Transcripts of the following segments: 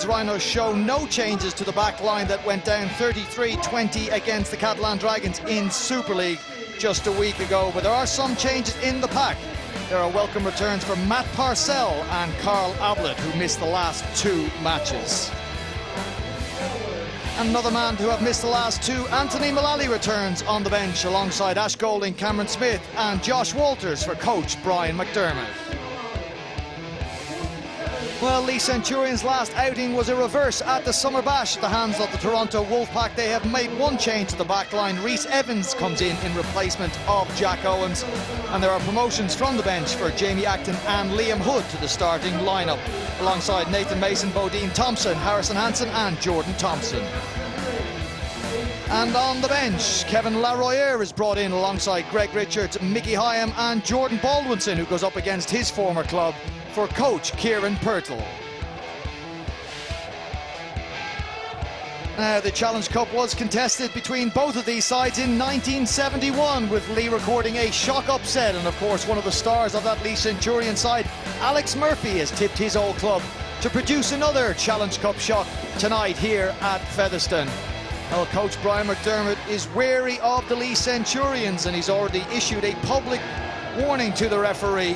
Leeds Rhinos show no changes to the back line that went down 33-20 against the Catalan Dragons in Super League just a week ago, but there are some changes in the pack. There are welcome returns for Matt Parcell and Carl Ablett, who missed the last 2 matches. Another man who have missed the last 2, Anthony Mullally, returns on the bench alongside Ash Golding, Cameron Smith and Josh Walters for coach Brian McDermott. Well, Leeds Centurions' last outing was a reverse at the Summer Bash at the hands of the Toronto Wolfpack. They have made one change to the back line. Rhys Evans comes in replacement of Jack Owens. And there are promotions from the bench for Jamie Acton and Liam Hood to the starting lineup, alongside Nathan Mason, Bodine Thompson, Harrison Hansen and Jordan Thompson. And on the bench, Kevin Laroyer is brought in alongside Greg Richards, Mickey Hyam and Jordan Baldwinson, who goes up against his former club, for coach Kieran Pirtle. Now, the Challenge Cup was contested between both of these sides in 1971, with Leigh recording a shock upset, and of course one of the stars of that Leeds Centurion side, Alex Murphy, has tipped his old club to produce another Challenge Cup shock tonight here at Featherstone. Well, coach Brian McDermott is wary of the Leeds Centurions, and he's already issued a public warning to the referee.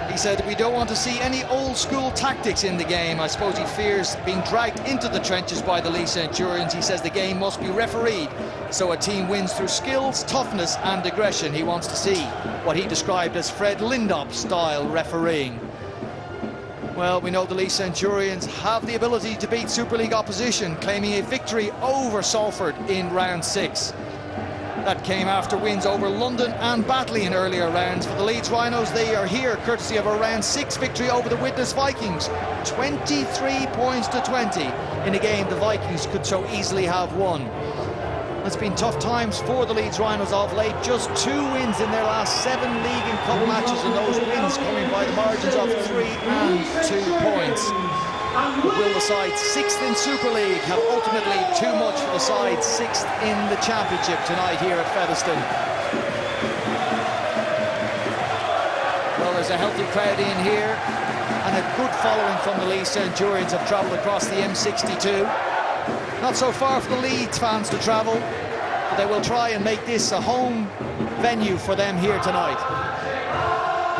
He said, "We don't want to see any old school tactics in the game." I suppose he fears being dragged into the trenches by the Leeds Centurions. He says the game must be refereed so a team wins through skills, toughness and aggression. He wants to see what he described as Fred Lindop style refereeing. Well, we know the Leeds Centurions have the ability to beat Super League opposition, claiming a victory over Salford in round 6. That came after wins over London and Batley in earlier rounds. For the Leeds Rhinos, they are here courtesy of a round 6 victory over the Widnes Vikings, 23 points to 20 in a game the Vikings could so easily have won. It's been tough times for the Leeds Rhinos of late. Just 2 wins in their last 7 league and cup matches, and those wins coming by the margins of 3 and 2 points. But will the side 6th in Super League have ultimately too much for the side 6th in the Championship tonight here at Featherstone? Well, there's a healthy crowd in here, and a good following from the Leeds Centurions have travelled across the M62. Not so far for the Leeds fans to travel, but they will try and make this a home venue for them here tonight.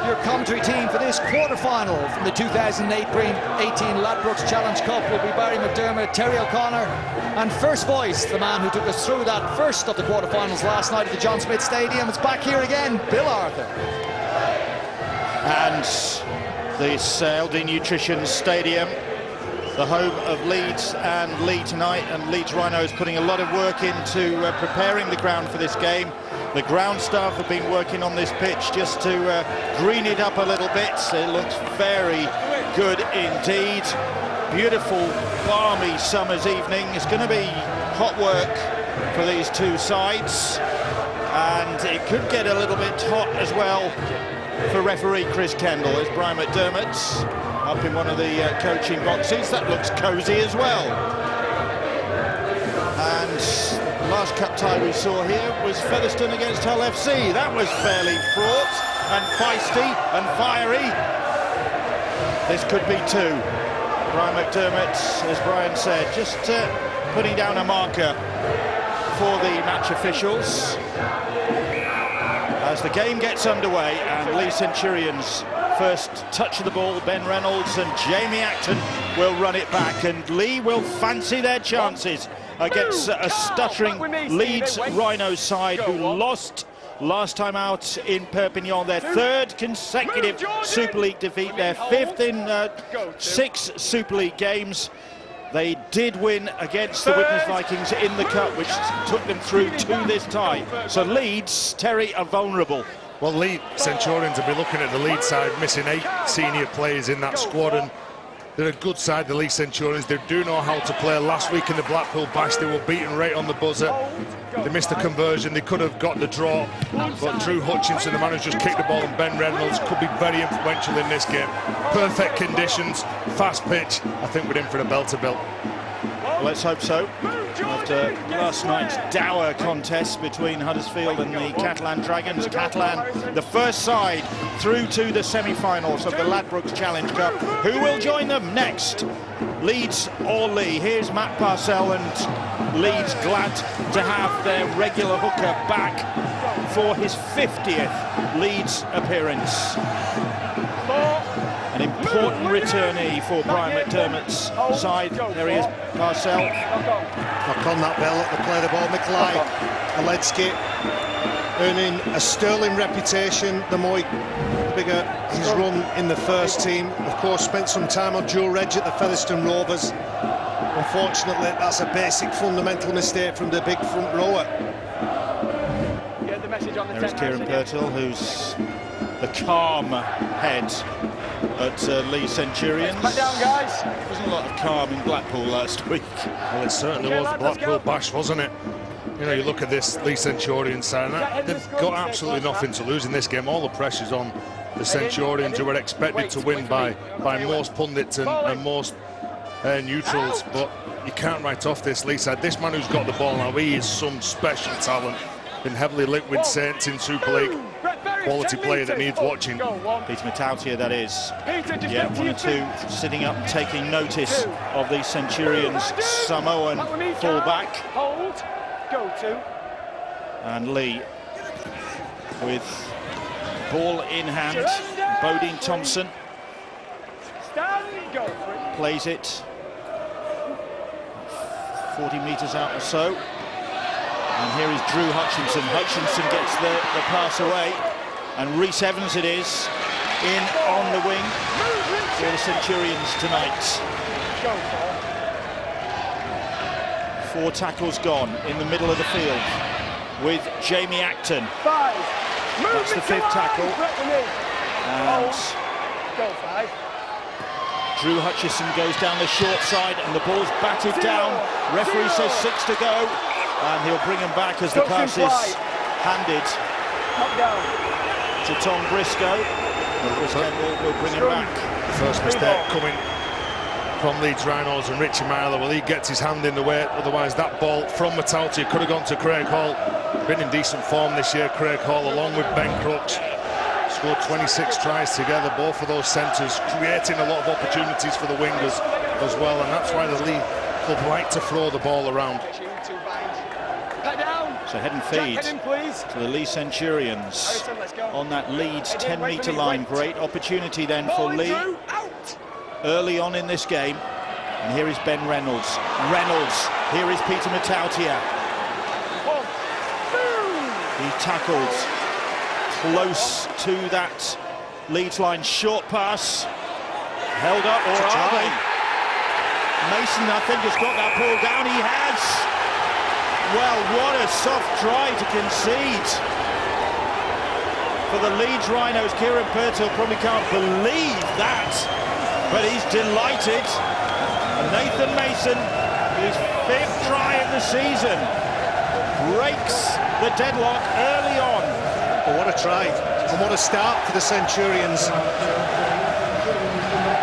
Your commentary team for this quarter-final from the 2018 Ladbrokes Challenge Cup will be Barry McDermott, Terry O'Connor, and first voice, the man who took us through that first of the quarter-finals last night at the John Smith Stadium. It's back here again, Bill Arthur. And this LD Nutrition Stadium, the home of Leeds and Leigh tonight, and Leeds Rhinos putting a lot of work into preparing the ground for this game. The ground staff have been working on this pitch just to green it up a little bit. It looks very good indeed. Beautiful, balmy summer's evening. It's going to be hot work for these 2 sides, and it could get a little bit hot as well for referee Chris Kendall, as Brian McDermott's up in one of the coaching boxes. That looks cosy as well. And the last cup tie we saw here was Featherstone against Hull FC. That was fairly fraught and feisty and fiery. This could be 2. Brian McDermott, as Brian said, just putting down a marker for the match officials as the game gets underway, and Leeds Centurions first touch of the ball. Ben Reynolds and Jamie Acton will run it back, and Leigh will fancy their chances against a stuttering Leeds Rhinos side who lost last time out in Perpignan, their 3rd consecutive Super League defeat, their 5th in 6 Super League games. They did win against the Widnes Vikings in the cup, which took them through to this tie. So Leeds, Terry, are vulnerable. Well, Leeds Centurions will be looking at the Leeds side, missing 8 senior players in that squad, and they're a good side, the Leeds Centurions. They do know how to play. Last week in the Blackpool Bash, they were beaten right on the buzzer. They missed the conversion. They could have got the draw, but Drew Hutchinson, the manager, just kicked the ball, and Ben Reynolds could be very influential in this game. Perfect conditions, fast pitch. I think we're in for a belter, Bill. Well, let's hope so. After last night's dour contest between Huddersfield and the Catalan Dragons, Catalan, the first side through to the semi-finals of the Ladbrokes Challenge Cup. Who will join them next? Leeds or Leigh? Here's Matt Parcell, and Leeds glad to have their regular hooker back for his 50th Leeds appearance. An important returnee for Brian McDermott's side. There he is, Parcell. Knock on that bell, let them play the ball. Mikolaj Aledski earning a sterling reputation the bigger his run in the first team. Of course, spent some time on dual reg at the Featherstone Rovers. Unfortunately, that's a basic fundamental mistake from the big front rower. There's Kieran Purtill, who's the calm head at Leeds Centurions. Down, guys. There wasn't a lot of calm in Blackpool last week. Well, it certainly was the Blackpool bash, wasn't it? You know, you look at this Leeds Centurions side, and they've got absolutely nothing to lose in this game. All the pressure's on the Centurions, who were expected to win by most pundits and most neutrals, but you can't write off this Leeds side. This man who's got the ball now, he is some special talent. Been heavily linked with Saints in Super League. Quality player that needs watching. Peter Matautia, that is. Yeah, one or two sitting up, taking notice of the Centurions' Samoan fullback. Hold, go to. And Leigh with ball in hand. Bodine Thompson Stand, go for it. plays it 40 metres out or so. And here is Drew Hutchinson. Hutchinson gets the pass away. And Rhys Evans it is, in on the wing for the Centurions tonight. 4 tackles gone in the middle of the field with Jamie Acton. 5. That's the 5th tackle. And Go 5. Drew Hutchison goes down the short side and the ball's batted down. Referee says 6 to go. And he'll bring him back as the pass is handed to Tom Briscoe. Chris Kendall will bring him back. First mistake coming from Leeds Rhinos, and Richie Myler, well, he gets his hand in the way. Otherwise, that ball from Matautia could have gone to Craig Hall. Been in decent form this year, Craig Hall, along with Ben Crooks. Scored 26 tries together, both of those centres, creating a lot of opportunities for the wingers as well, and that's why the Leigh club like to throw the ball around. So head and feed to the Leigh Centurions on that Leeds 10-metre line. Great opportunity then for Leigh early on in this game. And here is Ben Reynolds. Here is Peter Matautia. He tackled close to that Leeds line. Short pass. Held up, or are they? Mason, I think, has got that ball down. He has. Well, what a soft try to concede for the Leeds Rhinos. Kieran Purtill probably can't believe that, but he's delighted. And Nathan Mason, his 5th try of the season, breaks the deadlock early on. Well, what a try, and what a start for the Centurions.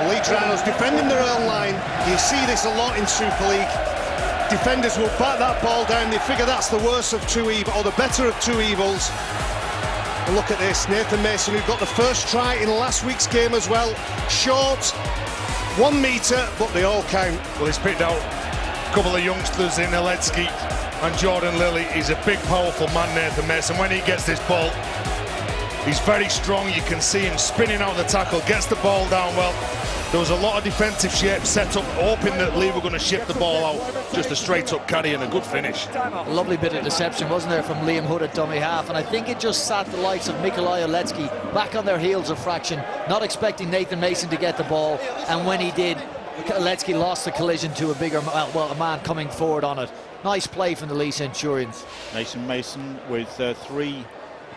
Leeds Rhinos defending their own line. You see this a lot in Super League. Defenders will bat that ball down. They figure that's the worst of 2 evils, or the better of 2 evils. And look at this, Nathan Mason, who got the first try in last week's game as well. Short, 1 metre, but they all count. Well, he's picked out a couple of youngsters in Aledski and Jordan Lilly. He's a big, powerful man, Nathan Mason. When he gets this ball, he's very strong. You can see him spinning out the tackle, gets the ball down well. There was a lot of defensive shape set up, hoping that Leigh were going to shift the ball out. Just a straight-up carry and a good finish. A lovely bit of deception, wasn't there, from Liam Hood at dummy half, and I think it just sat the likes of Mikolaj Aledski back on their heels a fraction, not expecting Nathan Mason to get the ball, and when he did, Aledski lost the collision to a bigger, well, a man coming forward on it. Nice play from the Leigh Centurions. Nathan Mason with 3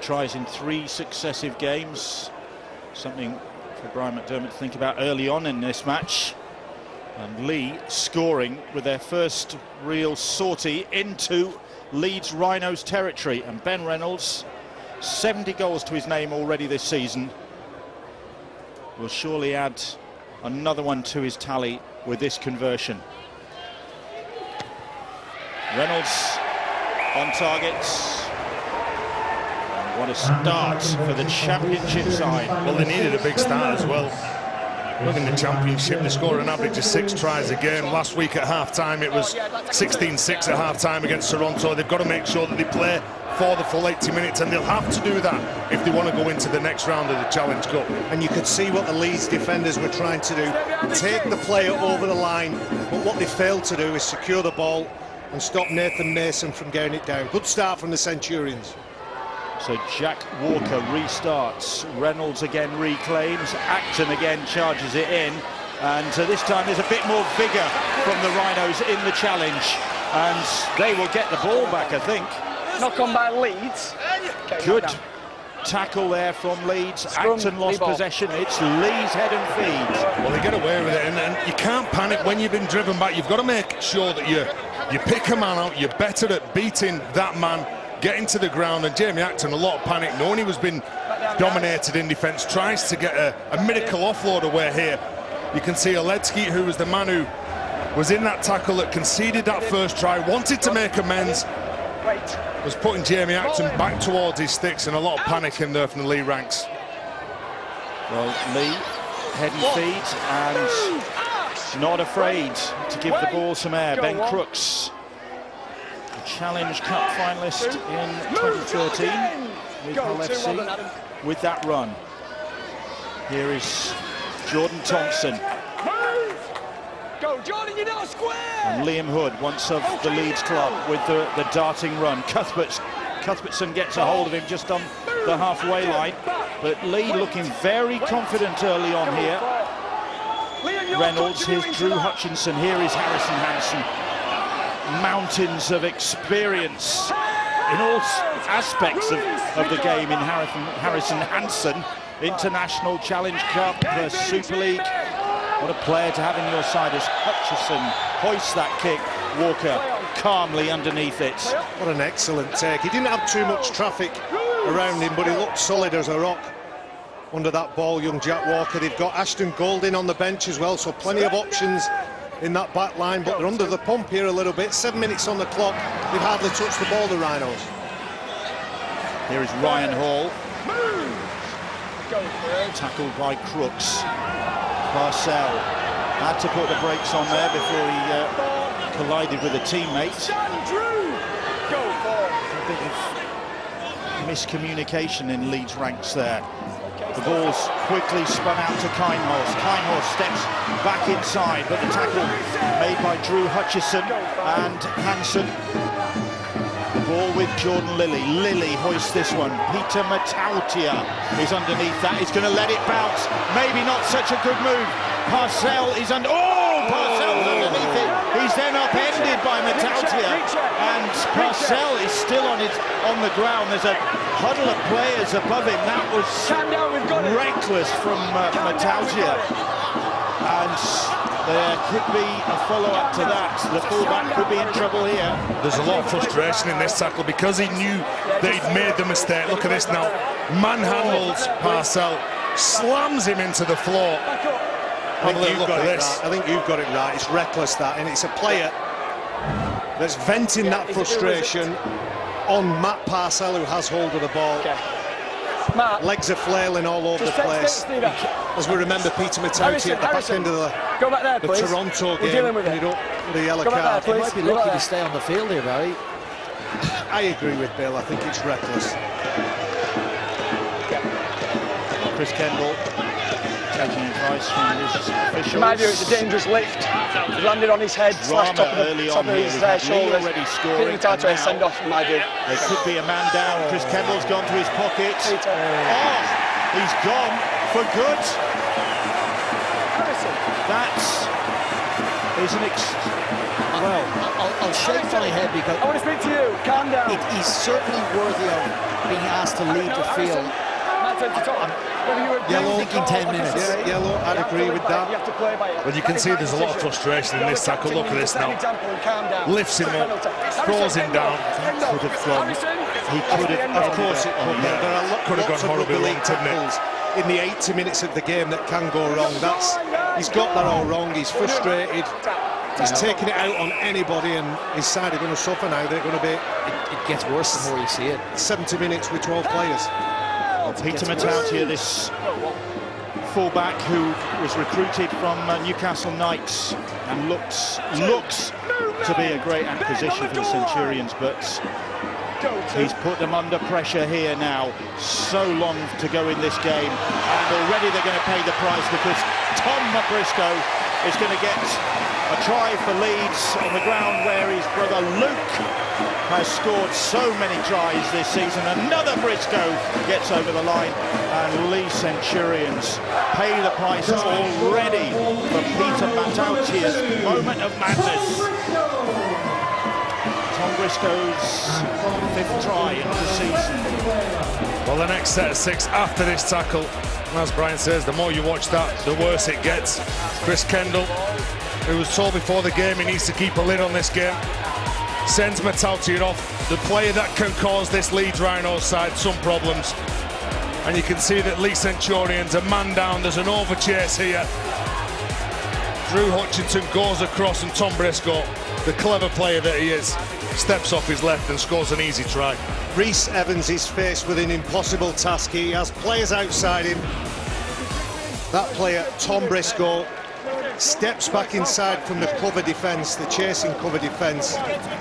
tries in 3 successive games. Something for Brian McDermott to think about early on in this match. And Leigh scoring with their first real sortie into Leeds Rhinos territory. And Ben Reynolds, 70 goals to his name already this season, will surely add another one to his tally with this conversion. Reynolds on target. What a start for the championship side. Well, they needed a big start as well. Look, in the championship, they scored an average of 6 tries a game. Last week at half-time, it was 16-6 at half-time against Toronto. They've got to make sure that they play for the full 80 minutes, and they'll have to do that if they want to go into the next round of the Challenge Cup. And you could see what the Leeds defenders were trying to do. Take the player over the line, but what they failed to do is secure the ball and stop Nathan Mason from getting it down. Good start from the Centurions. So Jack Walker restarts, Reynolds again reclaims, Acton again charges it in, and this time there's a bit more vigour from the Rhinos in the challenge, and they will get the ball back, I think. Knock on by Leeds. Okay, Good tackle there from Leeds. Acton lost possession. It's Lee's head and feed. Well, they get away with it, and you can't panic when you've been driven back. You've got to make sure that you pick a man out. You're better at beating that man, getting to the ground, and Jamie Acton, a lot of panic, knowing he was being dominated in defence, tries to get a miracle offload away here. You can see Oledzki, who was the man who was in that tackle that conceded that first try, wanted to make amends, was putting Jamie Acton back towards his sticks, and a lot of panic in there from the Leigh ranks. Well, Lee, head and feet, and not afraid to give the ball some air. Ben Crooks, Challenge Cup finalist in 2013 with Hull FC, with that run. Here is Jordan Thompson. Go, Jordan, you're not square! And Liam Hood, once of the Leeds club, with the darting run. Cuthbertson gets a hold of him just on the halfway line, but Lee looking very confident early on here. Reynolds, here's Drew Hutchinson, here is Harrison Hansen. Mountains of experience in all aspects of the game in Harrison Hansen. International Challenge Cup, the Super League. What a player to have in your side as Hutchison hoists that kick. Walker calmly underneath it. What an excellent take. He didn't have too much traffic around him, but he looked solid as a rock under that ball, young Jack Walker. They've got Ashton Golding on the bench as well, so plenty of options in that back line, but they're under the pump here a little bit. 7 minutes on the clock. They've hardly touched the ball, the Rhinos. Here is Ryan Hall. Tackled by Crooks. Parcell had to put the brakes on there before he collided with a teammate. A bit of miscommunication in Leeds ranks there. The ball's quickly spun out to Kinehorst. Kinehorst steps back inside, but the tackle made by Drew Hutchison and Hansen. The ball with Jordan Lilly. Lilly hoists this one. Peter Matautia is underneath that. He's going to let it bounce. Maybe not such a good move. Parcell is under. Oh, Parcell's underneath it. He's then upended by Matautia, and Parcell is still on the ground. There's a huddle of players above him. That was reckless from Matautia, and there could be a follow-up to that. The fullback could be in trouble here. There's a lot of frustration in this tackle because he knew that he'd made the mistake. Look at this now. Manhandles Parcell, slams him into the floor. I think you've got it right. It's reckless, that, and it's a player that's venting that frustration on Matt Parcell, who has hold of the ball. Matt, legs are flailing all over the place. As we remember, Peter Matautia at the back end of the Toronto game, ended up with a yellow card. He might be lucky to stay on the field here, Barry. I agree with Bill. I think it's reckless. Chris Kendall taking advice from his officials. In my view, it's a dangerous lift. He landed on his head, slashed top of his shoulders. Already scoring. Lee send off, in my view. There could be a man down. Chris Kendall's gone to his pocket. Oh, he's gone for good. That is an well, I'll shake my head because I want to speak to you. Calm down. He's certainly worthy of being asked to leave the field. Yellow. Thinking 10 minutes. Yeah, yellow, I'd agree with that. But you can see there's a lot of frustration in this tackle. Look at this now. Lifts him up, throws him down. Could have gone. He could have. Of course it could. Yeah. There are Could have lots gone of horribly rugby wrong, league couldn't it? tackles in the 80 minutes of the game that can go wrong. He's got that all wrong. He's frustrated. He's taking it out on anybody, and his side are going to suffer now. They're going to be... It gets worse the more you see it. 70 minutes with 12 players. Well, Peter Matautia, this fullback who was recruited from Newcastle Knights and looks to be a great acquisition for the Centurions, but he's put them under pressure here now. So long to go in this game, and already they're going to pay the price, because Tom Briscoe is going to get a try for Leeds on the ground where his brother Luke has scored so many tries this season. Another Briscoe gets over the line, and Leeds Centurions pay the price already for Peter Matautia's moment of madness. Tom Briscoe's 5th try of the season. Well, the next set of 6 after this tackle, and as Brian says, the more you watch that, the worse it gets. Chris Kendall, who was told before the game he needs to keep a lid on this game, sends Matautia off, the player that can cause this Leeds Rhinos side some problems. And you can see that Leeds Centurions are man down. There's an overchase here. Drew Hutchinson goes across, and Tom Briscoe, the clever player that he is, steps off his left and scores an easy try. Rhys Evans is faced with an impossible task. He has players outside him. That player, Tom Briscoe, steps back inside from the cover defence, the chasing cover defence.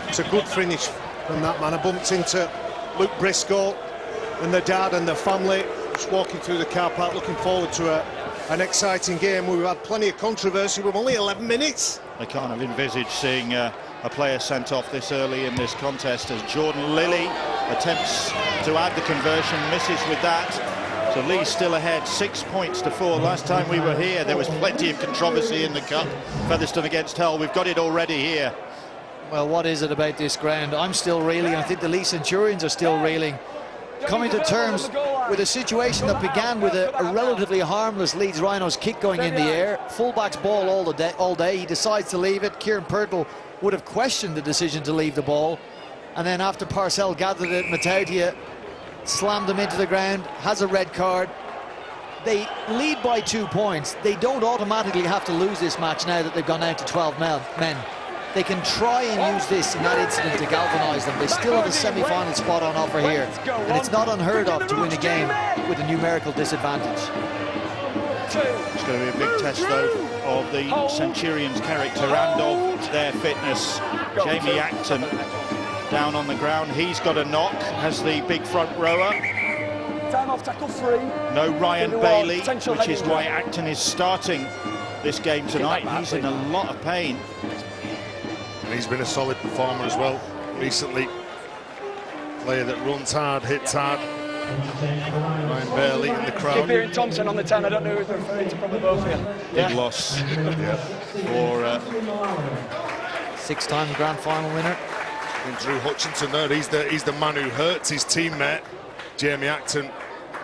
It's a good finish from that man. I bumped into Luke Briscoe and the dad and the family just walking through the car park, looking forward to an exciting game. We've had plenty of controversy with only 11 minutes. I can't have envisaged seeing a player sent off this early in this contest, as Jordan Lilly attempts to add the conversion, misses with that. So Leeds still ahead, 6 points to 4. Last time we were here, there was plenty of controversy in the cup. Featherstone against Hull, we've got it already here. Well, what is it about this ground? I'm still reeling. I think the Leeds Centurions are still reeling. Coming to terms with a situation that began with a relatively harmless Leeds Rhinos kick going in the air. Fullback's ball all day. He decides to leave it. Kieran Purtle would have questioned the decision to leave the ball. And then after Parcell gathered it, Matautia slammed him into the ground, has a red card. They lead by 2 points. They don't automatically have to lose this match now that they've gone out to 12 men. They can try and use this in that incident to galvanise them. They still have a semi-final spot on offer here, and it's not unheard of to win a game with a numerical disadvantage. It's going to be a big test, though, of the Centurions' character and of their fitness. Jamie Acton down on the ground. He's got a knock as the big front rower. Time off, tackle 3. No Ryan Bailey, which is why Acton is starting this game tonight. He's in a lot of pain. And he's been a solid performer as well recently. Player that runs hard, hits hard. Ryan Bailey in the crowd. Keep Thompson on the 10. I don't know who they're referring to, probably both here. Big loss for 6-time grand final winner. And Drew Hutchinson there, he's the man who hurts his teammate, Jamie Acton.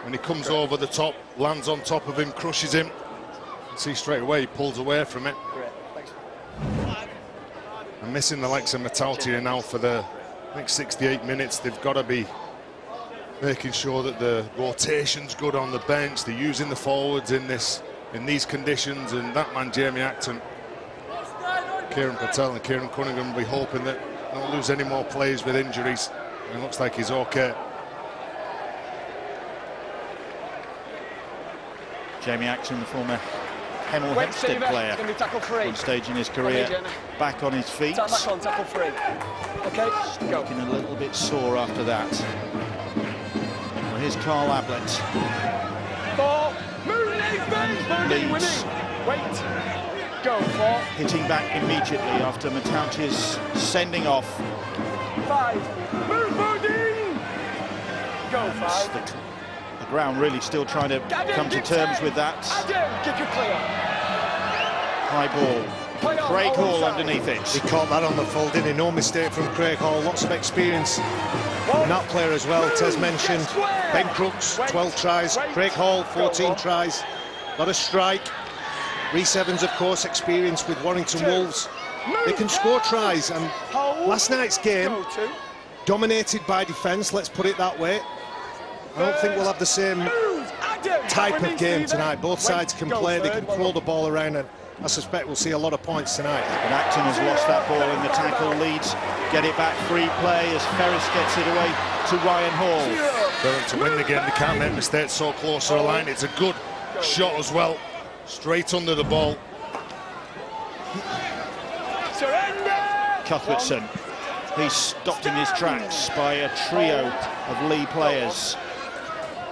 When he comes over the top, lands on top of him, crushes him. You see straight away he pulls away from it. And missing the likes of Matautia now for the next 68 minutes. They've got to be making sure that the rotation's good on the bench. They're using the forwards in these conditions, and that man Jamie Acton, Kieran Patel and Kieran Cunningham will be hoping that they don't lose any more players with injuries. It looks like he's okay. Jamie Acton, the former Hemel Hempstead player, on stage in his career, back on his feet. Back on, tackle 3. Okay, go. Looking a little bit sore after that. Well, here's Carl Ablett. 4. Move, Nathan! Leeds. Wait. Go, 4. Hitting back immediately after Matautia's sending off. 5. Move, Bodine! Go, 5. The ground really still trying to come to terms with that. Kick it clear. High ball. Craig Hall underneath it. He caught that on the full, didn't he? No mistake from Craig Hall. Lots of experience from that player as well. Tez mentioned Ben Crooks, 12 tries. Craig Hall, 14 tries. Got a strike. Rhys Evans, of course, experience with Warrington Wolves. They can score tries, and last night's game dominated by defence, let's put it that way. I don't think we'll have the same type of game tonight. Both sides can play, they can throw the ball around, and I suspect we'll see a lot of points tonight. But Acton has lost that ball in the tackle. Leeds get it back, free play as Ferris gets it away to Ryan Hall. Durham to win the game, they can't make mistakes so close to the line. It's a good shot as well, straight under the ball. Cuthbertson, he's stopped in his tracks by a trio of Leigh players.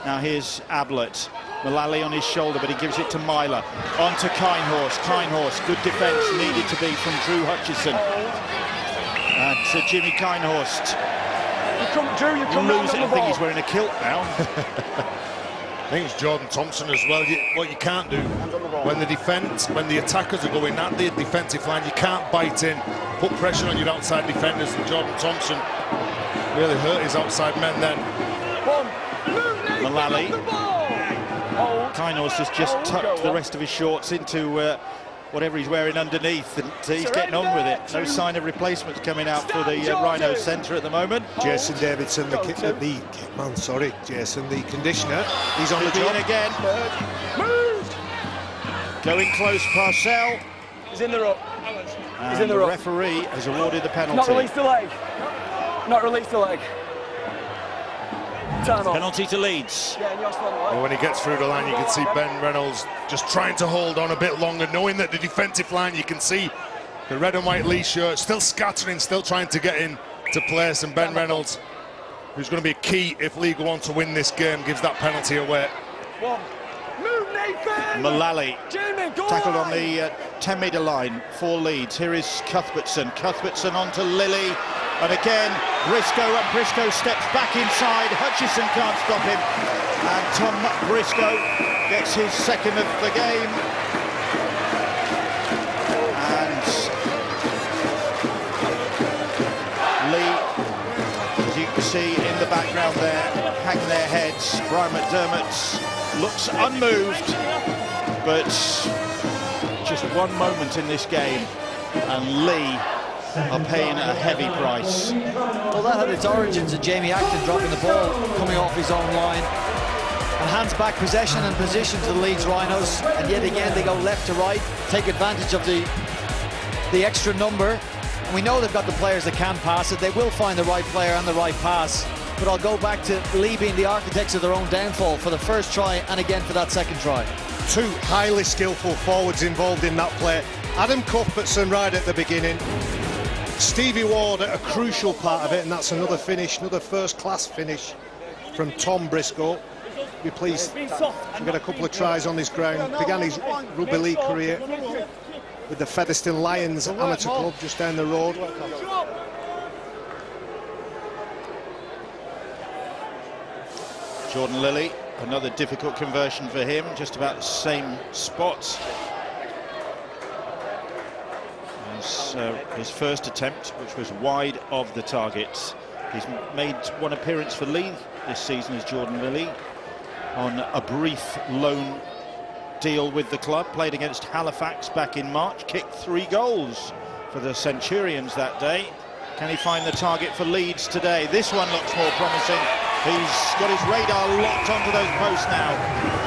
Now here's Ablett. Mullally on his shoulder, but he gives it to Myler. On to Kinehorst. Kinehorst, good defence needed to be from Drew Hutchison. And to Jimmy Kinehorst. You losing. I think he's wearing a kilt now. I think it's Jordan Thompson as well. What you can't do when the attackers are going at the defensive line, you can't bite in, put pressure on your outside defenders, and Jordan Thompson really hurt his outside men then. Mullally. Kinehorst has just tucked the rest of his shorts into whatever he's wearing underneath, and he's getting on with it. No sign of replacements coming out for the Rhino centre at the moment. Jason Davidson, the conditioner, he's on the job. In again. Going close, Parcell. He's in the ruck. And the referee has awarded the penalty. Not released the leg. Not released the leg. Time off. Penalty to Leeds. Well, when he gets through the line, you can see Ben Reynolds just trying to hold on a bit longer, knowing that the defensive line, you can see the red and white Leigh shirt still scattering, still trying to get in to place, and Ben Reynolds, who's going to be key if Leigh go on to win this game, gives that penalty away. Mullally tackled on the 10-metre line for Leeds. Here is Cuthbertson. Cuthbertson on to Lilly. And again, Briscoe steps back inside. Hutchison can't stop him. And Tom Briscoe gets his second of the game. And Leigh, as you can see in the background there, hang their heads. Brian McDermott looks unmoved, but just one moment in this game, and Leigh are paying a heavy price. Well, that had its origins in Jamie Acton dropping the ball, coming off his own line, and hands back possession and position to the Leeds Rhinos, and yet again they go left to right, take advantage of the extra number. And we know they've got the players that can pass it. They will find the right player and the right pass. But I'll go back to Leigh being the architects of their own downfall for the first try and again for that second try. Two highly skillful forwards involved in that play. Adam Cuthbertson right at the beginning. Stevie Ward at a crucial part of it, and that's another finish, another first-class finish from Tom Briscoe. Be pleased to get a couple of tries on this ground. Began his rugby league career with the Featherstone Lions amateur club just down the road. Jordan Lilly, another difficult conversion for him, just about the same spot as his first attempt, which was wide of the target. He's made one appearance for Leigh this season as Jordan Lilly on a brief loan deal with the club, played against Halifax back in March, kicked 3 goals for the Centurions that day. Can he find the target for Leeds today? This one looks more promising. He's got his radar locked onto those posts now,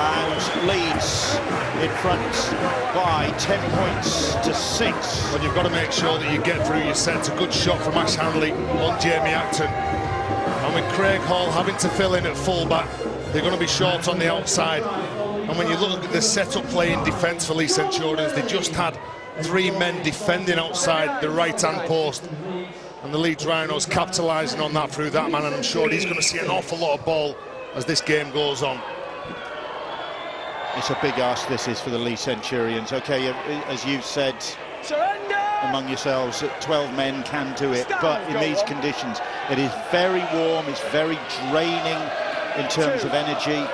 and Leeds in front by 10 points to 6. Well, you've got to make sure that you get through your set. It's a good shot from Ash Hanley on Jamie Acton. And with Craig Hall having to fill in at fullback, they're going to be short on the outside. And when you look at the set-up play in defence for Leigh Centurions, they just had 3 men defending outside the right-hand post. And the Leeds Rhinos capitalising on that through that man, and I'm sure he's going to see an awful lot of ball as this game goes on. It's a big ask, this is, for the Leigh Centurions. OK, as you've said among yourselves, that 12 men can do it, but in these conditions, it is very warm, it's very draining in terms of energy.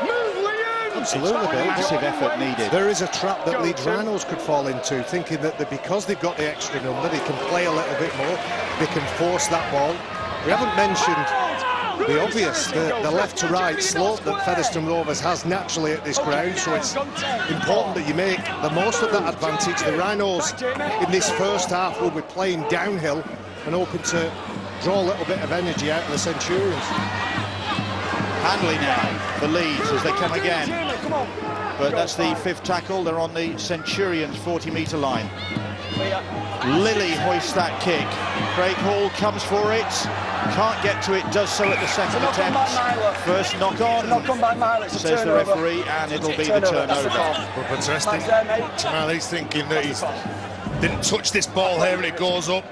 Absolutely, Bill. Massive effort needed. There is a trap that Leeds Rhinos could fall into, thinking that because they've got the extra number, they can play a little bit more, they can force that ball. We haven't mentioned the obvious, the left to right slope that Featherstone Rovers has naturally at this ground, so it's important that you make the most of that advantage. The Rhinos in this first half will be playing downhill and hoping to draw a little bit of energy out of the Centurions. Hanley now for Leeds as they come again. but that's the 5th tackle. They're on the Centurions 40-metre line. Lilly hoists that kick. Craig Hall comes for it. Can't get to it, does so at the second attempt. First knock on, by Mile, says the referee, and it'll be the turnover. But interesting. He's thinking that he didn't touch this ball here and it goes up.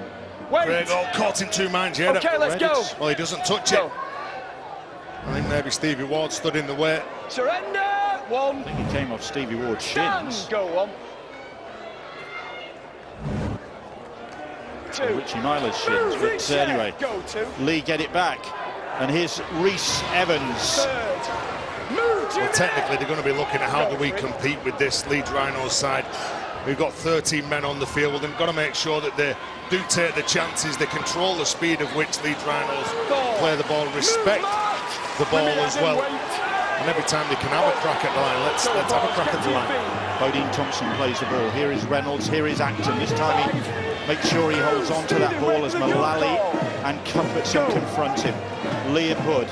Craig Hall caught in 2 minds here. Okay, let's go. Well, he doesn't touch it. I think maybe Stevie Ward stood in the way. Surrender! 1. I think he came off Stevie Ward's shins. Go on. 2. Richie Myler's shins, but anyway, Leigh get it back, and here's Rhys Evans. Well, technically they're going to be looking at how do we compete with this Leeds Rhinos side. We've got 13 men on the field. Well, they've got to make sure that they do take the chances, they control the speed of which Leeds Rhinos play the ball, respect the ball as well. And every time they can have a crack at the line, let's have a crack at the line. Bodine Thompson plays the ball. Here is Reynolds, here is Acton. This time he makes sure he holds on to that ball as Mullally and Cuthbertson confront him. Liam Hood.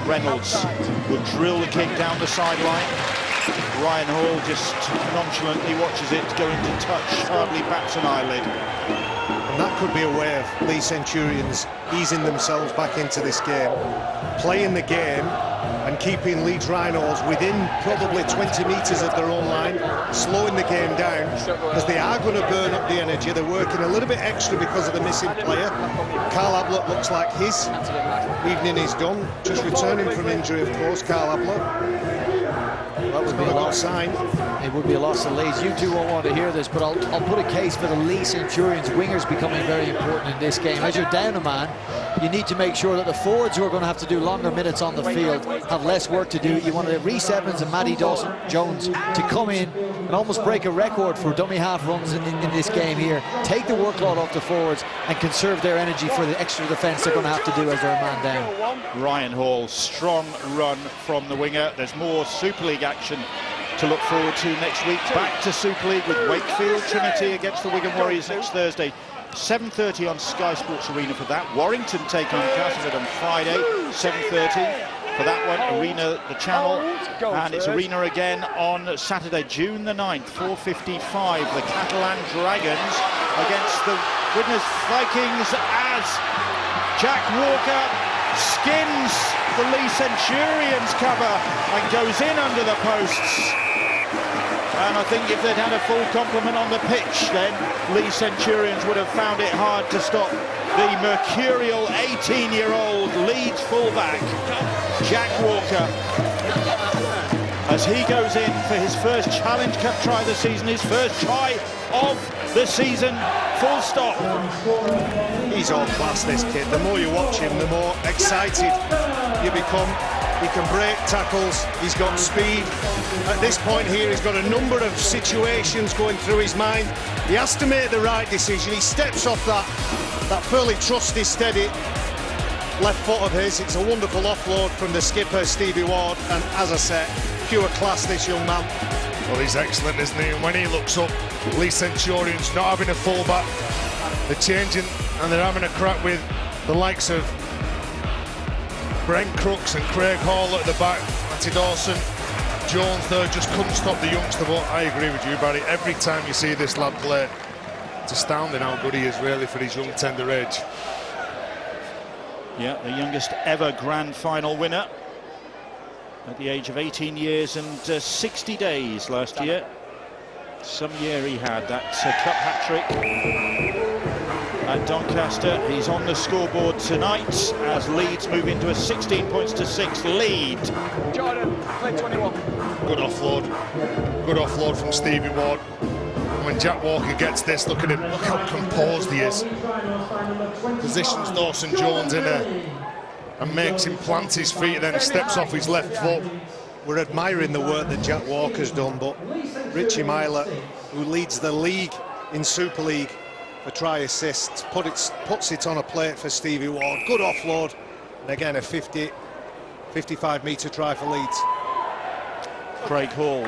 Reynolds will drill the kick down the sideline. Ryan Hall just nonchalantly watches it go into touch, hardly bats an eyelid. And that could be a way of Leigh Centurions easing themselves back into this game, playing the game and keeping Leeds Rhinos within probably 20 metres of their own line, slowing the game down, because they are going to burn up the energy. They're working a little bit extra because of the missing player. Carl Ablett looks like his evening is done, just returning from injury, of course, Carl Ablett. That would be a loss. Sign. It would be a loss to Leeds. You two won't want to hear this, but I'll put a case for the Leigh Centurions. Wingers becoming very important in this game. As you're down a man, you need to make sure that the forwards who are going to have to do longer minutes on the field have less work to do. You want Rhys Evans and Matty Dawson-Jones to come in and almost break a record for dummy half runs in this game here. Take the workload off the forwards and conserve their energy for the extra defence they're going to have to do as they're a man down. Ryan Hall, strong run from the winger. There's more Super League action to look forward to next week. Back to Super League with Wakefield Trinity against the Wigan Warriors next Thursday. 7:30 on Sky Sports Arena for that. Warrington take on Castleford on Friday, 7:30 for that one. Arena the Channel, and it's Arena again on Saturday, June the 9th, 4:55. The Catalan Dragons against the Widnes Vikings as Jack Walker skins the Leigh Centurions cover and goes in under the posts. And I think if they'd had a full complement on the pitch, then Leigh Centurions would have found it hard to stop the mercurial 18-year-old Leeds fullback, Jack Walker, as he goes in for his first Challenge Cup try of the season, his first try of the season, full stop. He's all class, this kid. The more you watch him, the more excited you become. He can break tackles, he's got speed. At this point here, he's got a number of situations going through his mind. He has to make the right decision. He steps off that fairly trusty, steady left foot of his. It's a wonderful offload from the skipper, Stevie Ward, and as I said, pure class, this young man. Well, he's excellent, isn't he? And when he looks up, Leigh Centurions not having a fullback, they're changing and they're having a crack with the likes of Brent Crooks and Craig Hall at the back. Matty Dawson, Jones there just couldn't stop the youngster. But I agree with you, Barry. Every time you see this lad play, it's astounding how good he is, really, for his young tender age. Yeah, the youngest ever grand final winner at the age of 18 years and 60 days last year. Some year he had that cup hat-trick at Doncaster. He's on the scoreboard tonight as Leeds move into a 16 points to 6 lead. Jordan, play 21. Good offload from Stevie Ward. And when Jack Walker gets this, look at him, look how composed he is. Positions Dawson-Jones in there and makes him plant his feet, and then steps off his left foot. We're admiring the work that Jack Walker's done, but Richie Myler, who leads the league in Super League for try assists, puts it on a plate for Stevie Ward. Good offload, and again a 55-metre try for Leeds. Craig Hall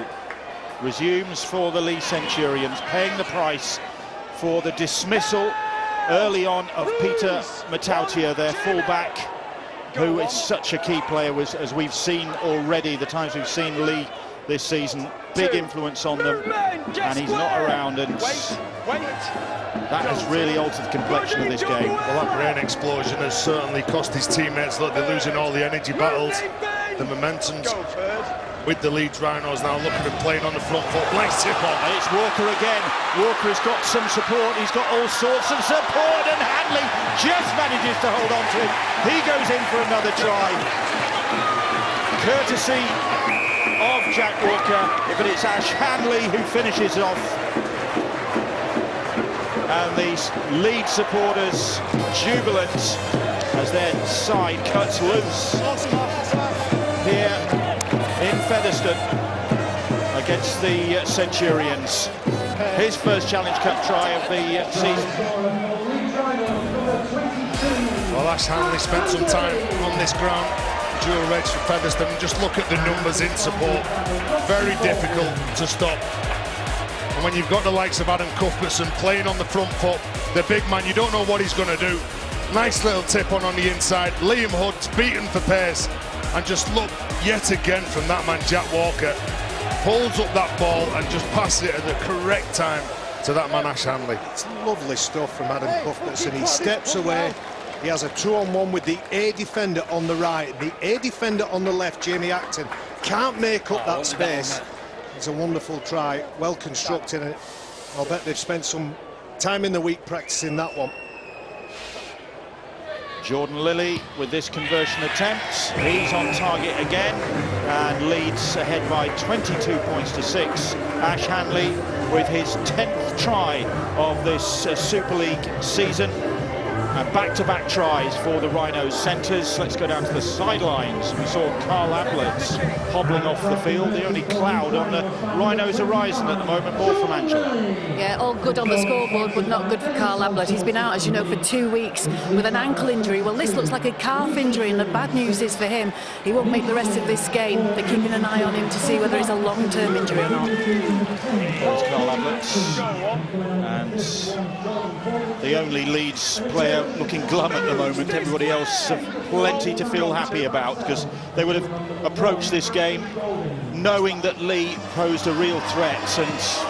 resumes for the Leigh Centurions, paying the price for the dismissal early on of Peter Matautia, their fullback, who is such a key player, as we've seen already, the times we've seen Leigh this season. Big influence on them, and he's not around, and that has really altered the complexion of this game. Well, that brain explosion has certainly cost his teammates. Look, they're losing all the energy battles, the momentum's with the Leeds Rhinos now looking at playing on the front foot. Nice tip on. And it's Walker again. Walker has got some support. He's got all sorts of support, and Hanley just manages to hold on to it. He goes in for another try. Courtesy of Jack Walker, but it's Ash Hanley who finishes off. And these Leeds supporters jubilant as their side cuts loose here in Featherstone against the Centurions. His first Challenge Cup try of the season. Well, Ash Hanley spent some time on this ground, dual reg for Featherstone, and just look at the numbers in support. Very difficult to stop. And when you've got the likes of Adam Cuthbertson playing on the front foot, the big man, you don't know what he's going to do. Nice little tip on the inside. Liam Hood's beaten for pace, and just look yet again from that man, Jack Walker. Pulls up that ball and just passes it at the correct time to that man, Ash Hanley. It's lovely stuff from Adam Cuthbertson. He steps away. He has a 2-on-1 with the A defender on the right. The A defender on the left, Jamie Acton, can't make up that space. It's a wonderful try, well constructed, and I'll bet they've spent some time in the week practicing that one. Jordan Lilly with this conversion attempt. He's on target again, and Leeds ahead by 22 points to 6. Ash Hanley with his 10th try of this Super League season. And back-to-back tries for the Rhinos centres. Let's go down to the sidelines. We saw Carl Ablett hobbling off the field, the only cloud on the Rhinos' horizon at the moment. More from Angela. Yeah, all good on the scoreboard, but not good for Carl Ablett. He's been out, as you know, for 2 weeks with an ankle injury. Well, this looks like a calf injury, and the bad news is for him, he won't make the rest of this game. They're keeping an eye on him to see whether it's a long-term injury or not. There's Carl Ablett, and the only Leeds player looking glum at the moment. Everybody else have plenty to feel happy about, because they would have approached this game knowing that Leigh posed a real threat, and it's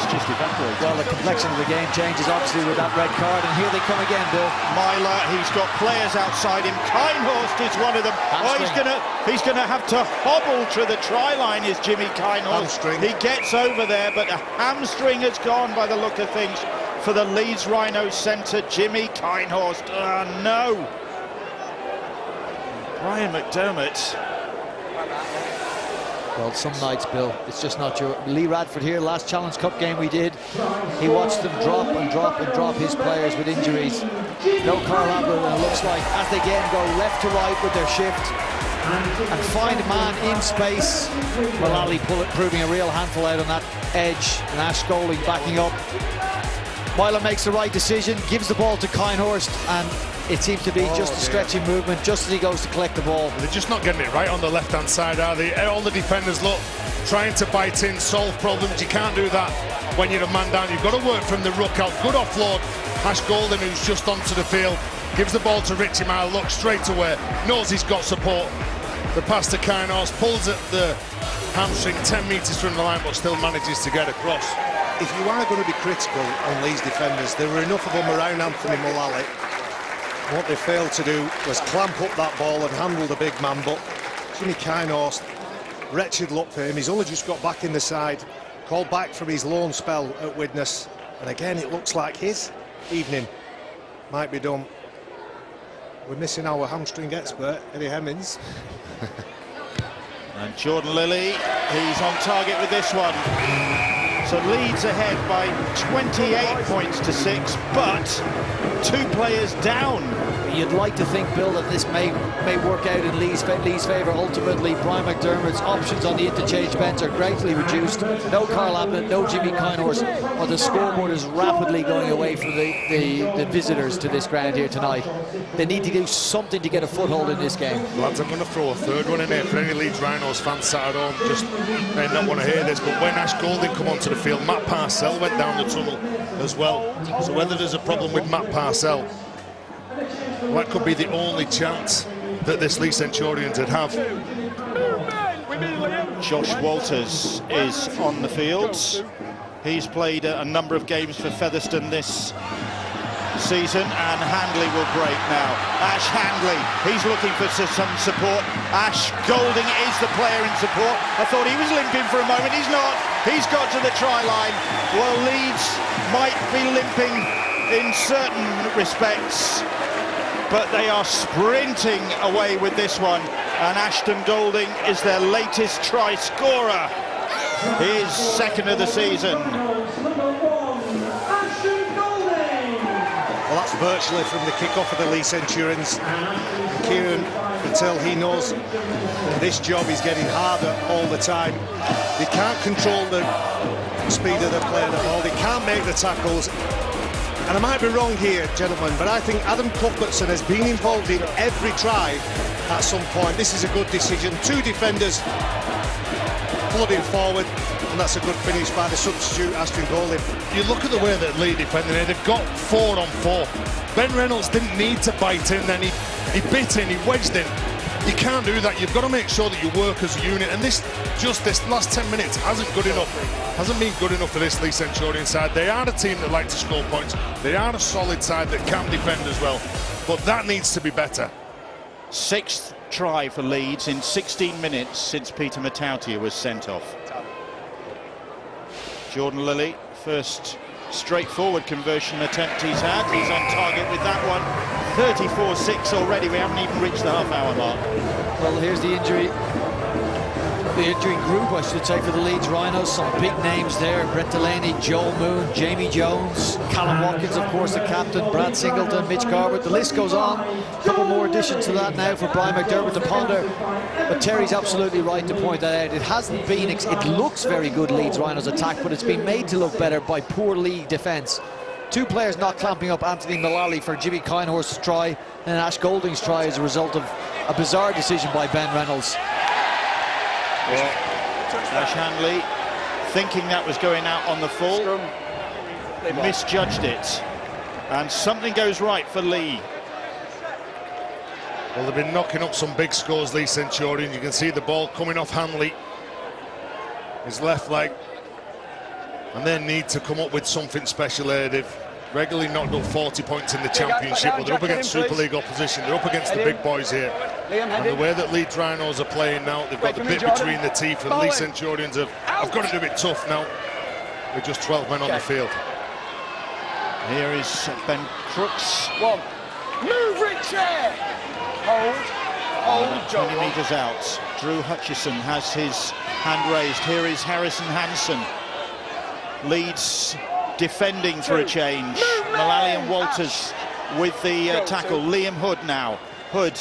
just evaporated. Well, the complexion of the game changes obviously with that red card, and here they come again, Bill. Myler, he's got players outside him. Kinehorst is one of them. Hamstring. Oh, he's gonna have to hobble to the try line, is Jimmy Kinehorst. Hamstring. He gets over there, but a hamstring has gone by the look of things for the Leeds Rhinos centre, Jimmy Kinehorst. No. Brian McDermott. Well, some nights, Bill, it's just not your... Lee Radford here, last Challenge Cup game we did, he watched them drop and drop and drop his players with injuries. No Carl Ablett, and it looks like as they again go left to right with their shift and find a man in space. Mullally proving a real handful out on that edge, and Ash Golding backing up. Myler makes the right decision, gives the ball to Kinehorst, and it seems to be just a stretching movement just as he goes to collect the ball. They're just not getting it right on the left-hand side, are they? All the defenders, look, trying to bite in, solve problems. You can't do that when you're a man down. You've got to work from the ruck out. Good offload. Ash Golding, who's just onto the field, gives the ball to Richie Mile, looks straight away, knows he's got support. The pass to Kinehorst, pulls at the hamstring 10 metres from the line, but still manages to get across. If you are going to be critical on Leeds defenders, there were enough of them around Anthony Mullally. What they failed to do was clamp up that ball and handle the big man, but Jimmy Kinehorst, wretched luck for him. He's only just got back in the side, called back from his loan spell at Widnes, and again it looks like his evening might be done. We're missing our hamstring expert, Eddie Hemmings. And Jordan Lilly, he's on target with this one. So Leeds ahead by 28 points to 6, but 2 players down. You'd like to think, Bill, that this may work out in Lee's favour. Ultimately, Brian McDermott's options on the interchange bench are greatly reduced. No Carl Ablett, no Jimmy Kinehorst, but the scoreboard is rapidly going away from the visitors to this ground here tonight. They need to do something to get a foothold in this game. Lads, I'm going to throw a third one in here for any Leeds Rhinos fans sat at home. Just may not want to hear this, but when Ash Golding come onto the field, Matt Parcell went down the tunnel as well. So whether there's a problem with Matt Parcell, well, that could be the only chance that this Leeds Centurions would have. Josh Walters is on the field. He's played a number of games for Featherstone this season, and Handley will break now. Ash Handley, he's looking for some support. Ash Golding is the player in support. I thought he was limping for a moment. He's not. He's got to the try line. Well, Leeds might be limping in certain respects, but they are sprinting away with this one, and Ashton Golding is their latest try scorer, his second of the season. Well, that's virtually from the kick-off of the Leeds Centurions. Kieran Patel, he knows this job is getting harder all the time. They can't control the speed of the play of the ball, they can't make the tackles. And I might be wrong here, gentlemen, but I think Adam Cuthbertson has been involved in every try at some point. This is a good decision. Two defenders flooding forward, and that's a good finish by the substitute, Ashton Golding. You look at the way that Leigh defended it, they've got 4 on 4. Ben Reynolds didn't need to bite in, then he bit in, he wedged in. You can't do that. You've got to make sure that you work as a unit, and this last 10 minutes hasn't been good enough for this Leeds Centurion side. They are a team that like to score points. They are a solid side that can defend as well, but that needs to be better. 6th try for Leeds in 16 minutes since Peter Matautia was sent off. Jordan Lilly, first straightforward conversion attempt he's had. He's on target with that one. 34-6 already. We haven't even reached the half-hour mark. Well, here's the injury group, I should say, for the Leeds Rhinos. Some big names there: Brent Delaney, Joel Moon, Jamie Jones, Callum Watkins, of course, the captain, Brad Singleton, Mitch Garbutt. The list goes on. A couple more additions to that now for Brian McDermott to ponder. But Terry's absolutely right to point that out. It hasn't been, it looks very good, Leeds Rhinos attack, but it's been made to look better by poor league defence. 2 players not clamping up Anthony Mullally for Jimmy Kinehorst's try, and Ash Golding's try as a result of a bizarre decision by Ben Reynolds. Well, Ash Handley, thinking that was going out on the full, misjudged it, and something goes right for Leigh. Well, they've been knocking up some big scores, Leeds Centurion. You can see the ball coming off Handley, his left leg, and they need to come up with something special here. They've regularly knocked up 40 points in the Championship, but they're up against Super League opposition. They're up against the big boys here. And the way that Leeds Rhinos are playing now, they've got the bit between the teeth, and Leeds Centurions have got to do it tough now with just 12 men on the field. Here is Ben Crooks. One. Move, Richard! Hold, 20 metres out. Drew Hutchison has his hand raised. Here is Harrison Hansen. Leeds defending for a change. Mullally and Walters with the tackle. Liam Hood now. Hood.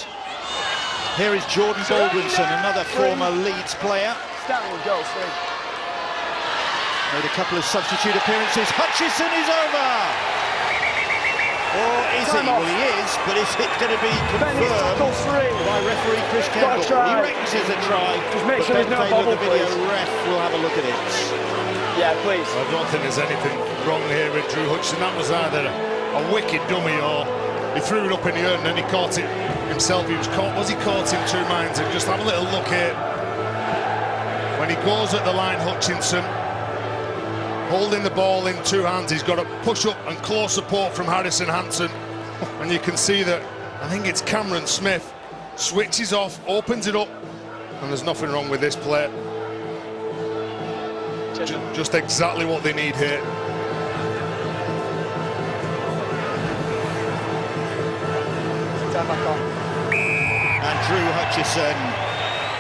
Here is Jordan Baldwinson, another former Leeds player. Made a couple of substitute appearances. Hutchison is over! Or is he? Well, he is, but is it going to be confirmed by referee Chris Campbell? He reckons it's a try, but Ben Taylor, the video ref, will have a look at it. Yeah, please. I don't think there's anything wrong here with Drew Hutchison. That was either a wicked dummy or he threw it up in the air and then he caught it himself. Was he caught in 2 minds? And just have a little look here. When he goes at the line, Hutchinson, holding the ball in 2 hands, he's got a push-up and close support from Harrison Hansen. And you can see that, I think it's Cameron Smith, switches off, opens it up, and there's nothing wrong with this play. Just exactly what they need here. And Drew Hutchison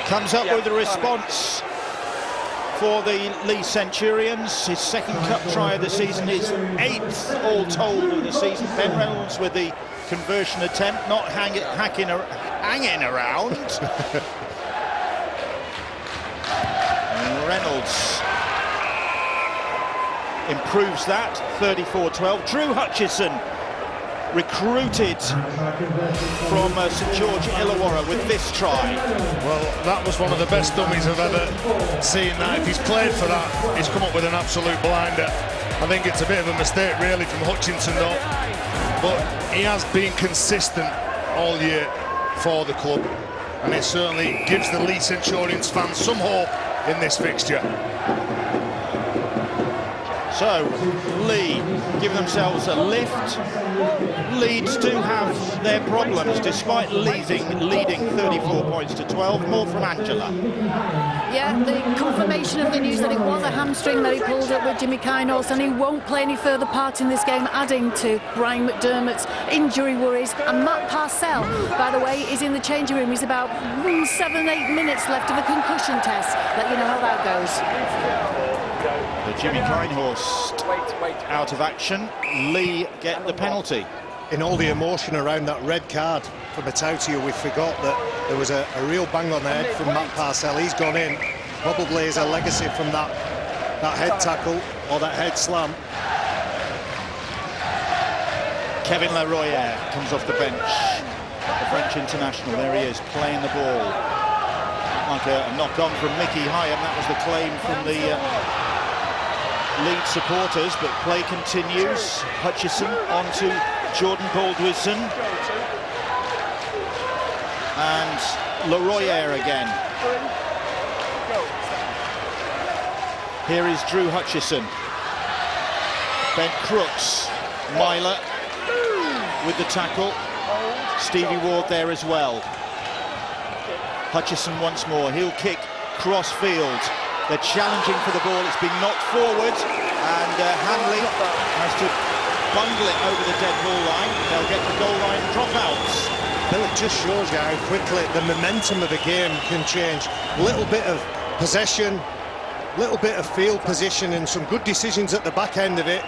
comes up with a response for the Leeds Centurions. His 2nd cup try of the season, his 8th all told of the season. Ben Reynolds with the conversion attempt, not hanging around. And Reynolds improves that, 34-12. Drew Hutchison, recruited from St George Illawarra with this try. Well, that was one of the best dummies I've ever seen. That if he's played for that, he's come up with an absolute blinder. I think it's a bit of a mistake really from Hutchinson though, but he has been consistent all year for the club, and it certainly gives the Leeds Centurions fans some hope in this fixture. So, Leigh give themselves a lift. Leeds do have their problems, despite leading 34 points to 12. More from Angela. Yeah, the confirmation of the news that it was a hamstring that he pulled up with Jimmy Kynors, and he won't play any further part in this game, adding to Brian McDermott's injury worries. And Matt Parcell, by the way, is in the changing room. He's about 7-8 minutes left of a concussion test. Let you know how that goes. The Jimmy Kynhorst out of action. Leigh get the penalty. In all the emotion around that red card from Matautia, we forgot that there was a real bang on the head from Matt Parcell. He's gone in, probably as a legacy from that head tackle or that head slam. Kevin Leroyer comes off the bench. The French international, there he is, playing the ball. Like a knock-on from Mickey Hyam. That was the claim from the Leeds supporters, but play continues. Hutchison onto Jordan Baldwinson. And Leroyer again. Here is Drew Hutchison. Ben Crooks. Myler with the tackle. Stevie Ward there as well. Hutchison once more. He'll kick cross field. They're challenging for the ball. It's been knocked forward, and Hanley has to bundle it over the dead ball line. They'll get the goal line dropouts. Well, it just shows you how quickly the momentum of a game can change. A little bit of possession, a little bit of field position, and some good decisions at the back end of it.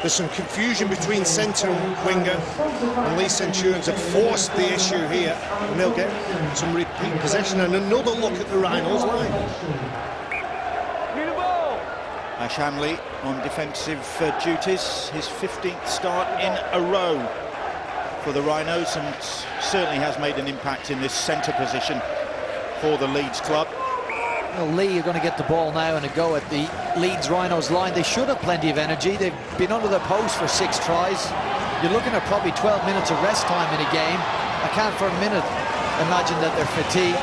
There's some confusion between centre and winger, and Leeds Centurions have forced the issue here, and they'll get some repeat possession and another look at the Rhinos line. Ash Hanley on defensive duties, his 15th start in a row for the Rhinos, and certainly has made an impact in this centre position for the Leeds club. Well, Leigh are going to get the ball now and a go at the Leeds Rhinos line. They should have plenty of energy. They've been under the post for 6 tries. You're looking at probably 12 minutes of rest time in a game. I can't for a minute imagine that they're fatigued.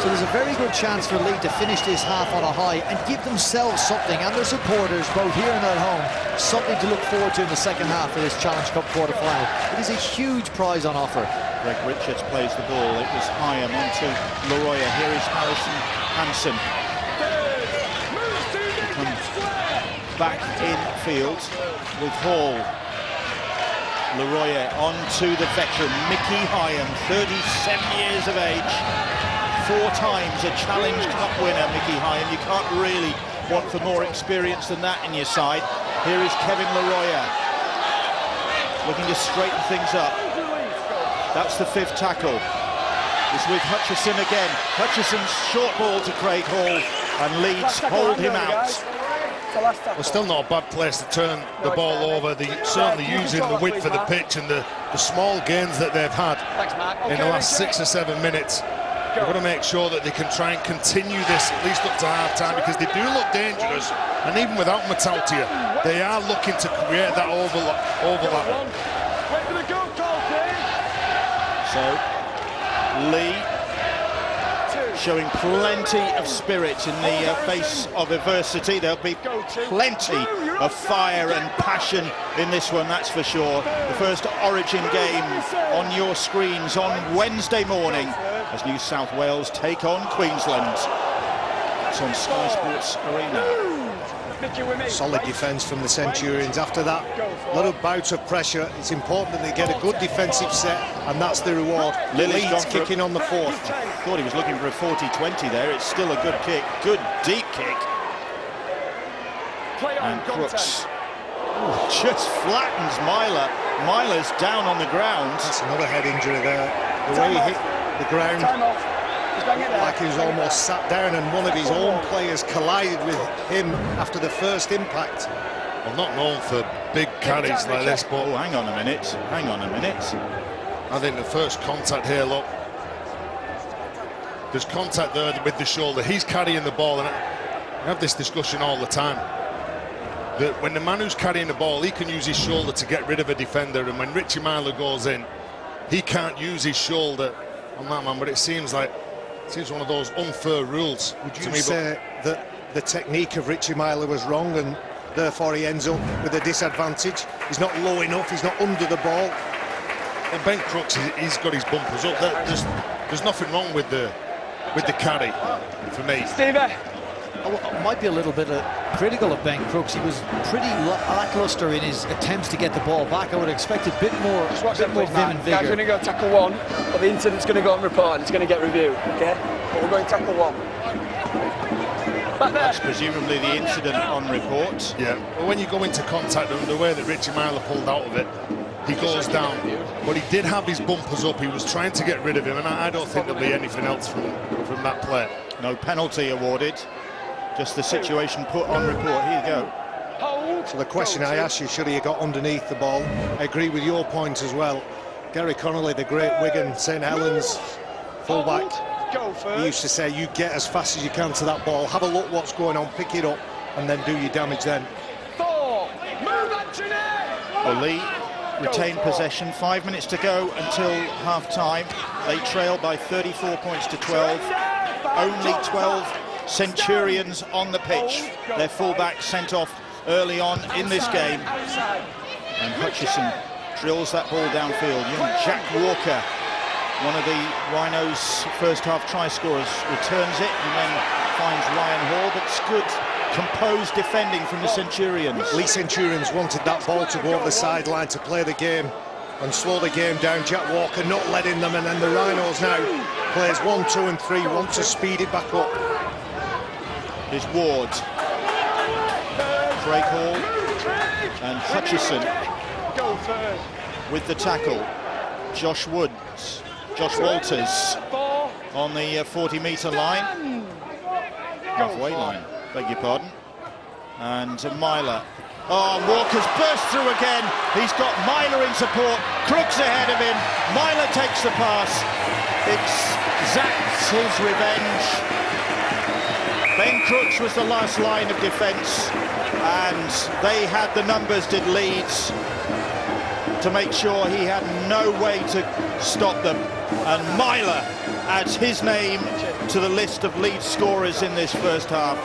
So there's a very good chance for Leigh to finish this half on a high and give themselves something, and their supporters, both here and at home, something to look forward to in the second half of this Challenge Cup quarter-final. It is a huge prize on offer. Greg Richards plays the ball. It was Hyam onto Leroyer. Here is Harrison Hansen. He comes back in field with Hall. Leroyer onto the veteran Mickey Hyam, 37 years of age. 4 times a Challenge Cup winner, Mickey Hyam. You can't really want for more experience than that in your side. Here is Kevin Leroyer, looking to straighten things up. That's the 5th tackle. It's with Hutchison again. Hutchison's short ball to Craig Hall, and Leeds hold him out. Well, still not a bad place to turn the ball over. They're certainly using the width of the pitch and the small gains that they've had in the last 6 or 7 minutes. They're going to make sure that they can try and continue this at least up to half-time, because they do look dangerous, and even without Matautia, they are looking to create that overlap. So, Leigh showing plenty of spirit in the face of adversity. There'll be plenty of fire and passion in this one, that's for sure. The first Origin game on your screens on Wednesday morning as New South Wales take on Queensland. It's on Sky Sports Arena. Solid defence from the Centurions. After that little bout of pressure, it's important that they get a good defensive set, and that's the reward. Leeds kicking on the 4th. Thought he was looking for a 40-20 there. It's still a good kick, good deep kick. And Crooks just flattens Myler. Myler's down on the ground. That's another head injury there. The way he hit the ground, like he was almost sat down, and one of his own players collided with him after the first impact. Well, not known for big carries like this, but hang on a minute. I think the first contact here, look, there's contact there with the shoulder. He's carrying the ball, and I have this discussion all the time, that when the man who's carrying the ball, he can use his shoulder to get rid of a defender, and when Richie Myler goes in, he can't use his shoulder on that man. But it seems one of those unfair rules. Would you say that the technique of Richie Myler was wrong, and therefore he ends up with a disadvantage. He's not low enough, he's not under the ball. Well, Ben Crooks, he's got his bumpers up. There's nothing wrong with the carry for me. Stevie. I might be a little bit critical of Ben Crooks. He was pretty lackluster in his attempts to get the ball back. I would expect a bit more vim and vigour. Guys, we're going to go tackle 1, but the incident's going to go on report and it's going to get reviewed, okay? But we're going tackle 1. Back there. That's presumably the incident on report. Yeah, well, when you go into contact, the way that Richie Myler pulled out of it, he goes down. But he did have his bumpers up. He was trying to get rid of him, and I don't think there'll be anything else from that play. No penalty awarded. Just the situation put on report. Here you go. So the question I ask you, should he have got underneath the ball? I agree with your point as well. Gary Connolly, the great Wigan St Helens fullback, he used to say, you get as fast as you can to that ball, have a look what's going on, pick it up, and then do your damage then. Well, Leigh retained possession. 5 minutes to go until half-time. They trail by 34 points to 12. Only 12 Centurions on the pitch. Their fullback sent off early on in this game. And Hutchison drills that ball downfield. Young Jack Walker, one of the Rhinos' first-half try scorers, returns it and then finds Ryan Hall. But it's good, composed defending from the Centurions. Leeds Centurions wanted that ball to go over the sideline to play the game and slow the game down. Jack Walker not letting them, and then the Rhinos now plays 1, 2 and 3, want to speed it back up. Is Ward, Craig Hall and Hutchison with the tackle. Josh Walters on the 40-metre line, halfway line, beg your pardon, and Myler. Oh, Walker's burst through again. He's got Myler in support. Crooks ahead of him. Myler takes the pass. Exacts his revenge. Ben Crooks was the last line of defence, and they had the numbers, did Leeds, to make sure he had no way to stop them. And Myler adds his name to the list of Leeds scorers in this first half.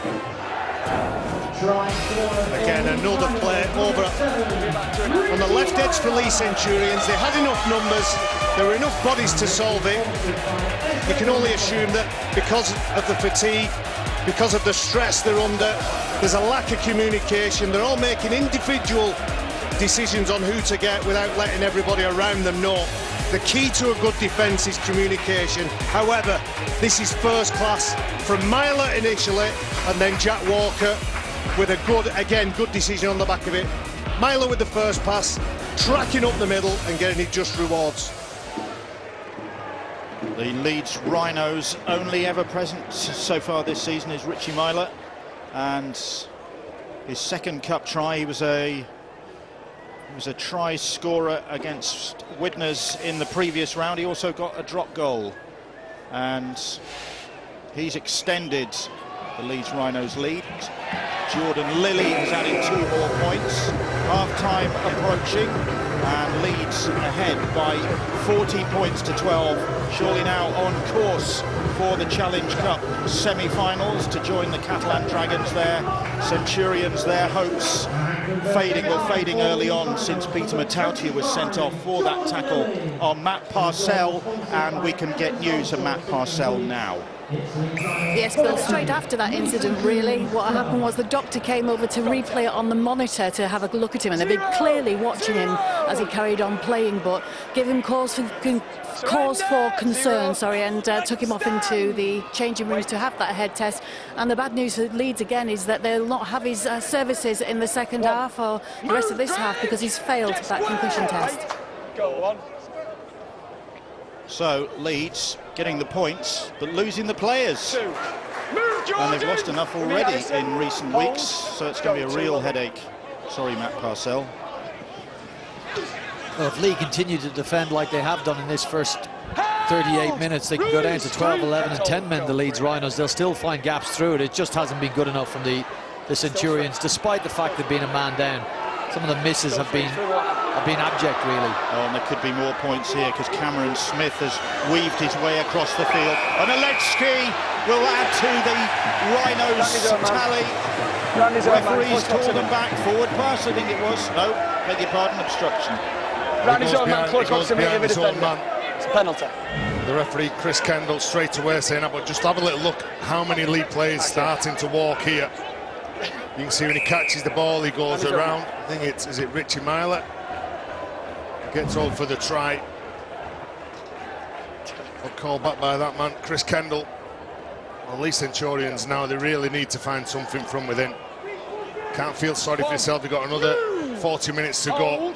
Again, another play over on the left edge for Leeds Centurions. They had enough numbers, there were enough bodies to solve it. You can only assume that because of the fatigue, because of the stress they're under, there's a lack of communication. They're all making individual decisions on who to get without letting everybody around them know. The key to a good defence is communication. However, this is first class from Myler initially, and then Jack Walker with a good decision on the back of it. Myler with the first pass, tracking up the middle and getting it just rewards. The Leeds Rhinos' only ever present so far this season is Richie Myler, and his second cup try, he was a try scorer against Widnes in the previous round. He also got a drop goal, and he's extended the Leeds Rhinos' lead. Jordan Lilly has added 2 more points. Half-time approaching, and Leeds ahead by 40 points to 12. Surely now on course for the Challenge Cup semi-finals to join the Catalan Dragons there. Centurions, their hopes fading early on since Peter Matautia was sent off for that tackle on Matt Parcell, and we can get news of Matt Parcell now. Yes, but straight after that incident, really, what happened was the doctor came over to replay it on the monitor to have a look at him, and they've been clearly watching him as he carried on playing, but gave him cause for concern, and took him off into the changing rooms to have that head test. And the bad news for Leeds again is that they'll not have his services in the second half or the rest of this half because he's failed that concussion test. Go on. So Leeds getting the points but losing the players, and they've lost enough already in recent weeks, so it's going to be a real headache. Sorry, Matt Parcell. Well, if Leigh continue to defend like they have done in this first 38 minutes, they can go down to 12, 11 and 10 men, the Leeds Rhinos. They'll still find gaps through it. It just hasn't been good enough from the Centurions, despite the fact they've been a man down. Some of the misses have been abject, really. Oh, and there could be more points here because Cameron Smith has weaved his way across the field. And Alexki will add to the Rhinos' tally. Referees call them back. Forward pass, I think it was. No, beg your pardon, obstruction. Round his own man, close proximity of a defender. It's a penalty. The referee, Chris Kendall, straight away saying that, but just have a little look how many Leeds players starting to walk here. You can see when he catches the ball, he goes around. I think is it Richie Myler? Gets over for the try. But called back by that man, Chris Kendall. Well, Leeds Centurions now, they really need to find something from within. Can't feel sorry for yourself, you've got another 40 minutes to go.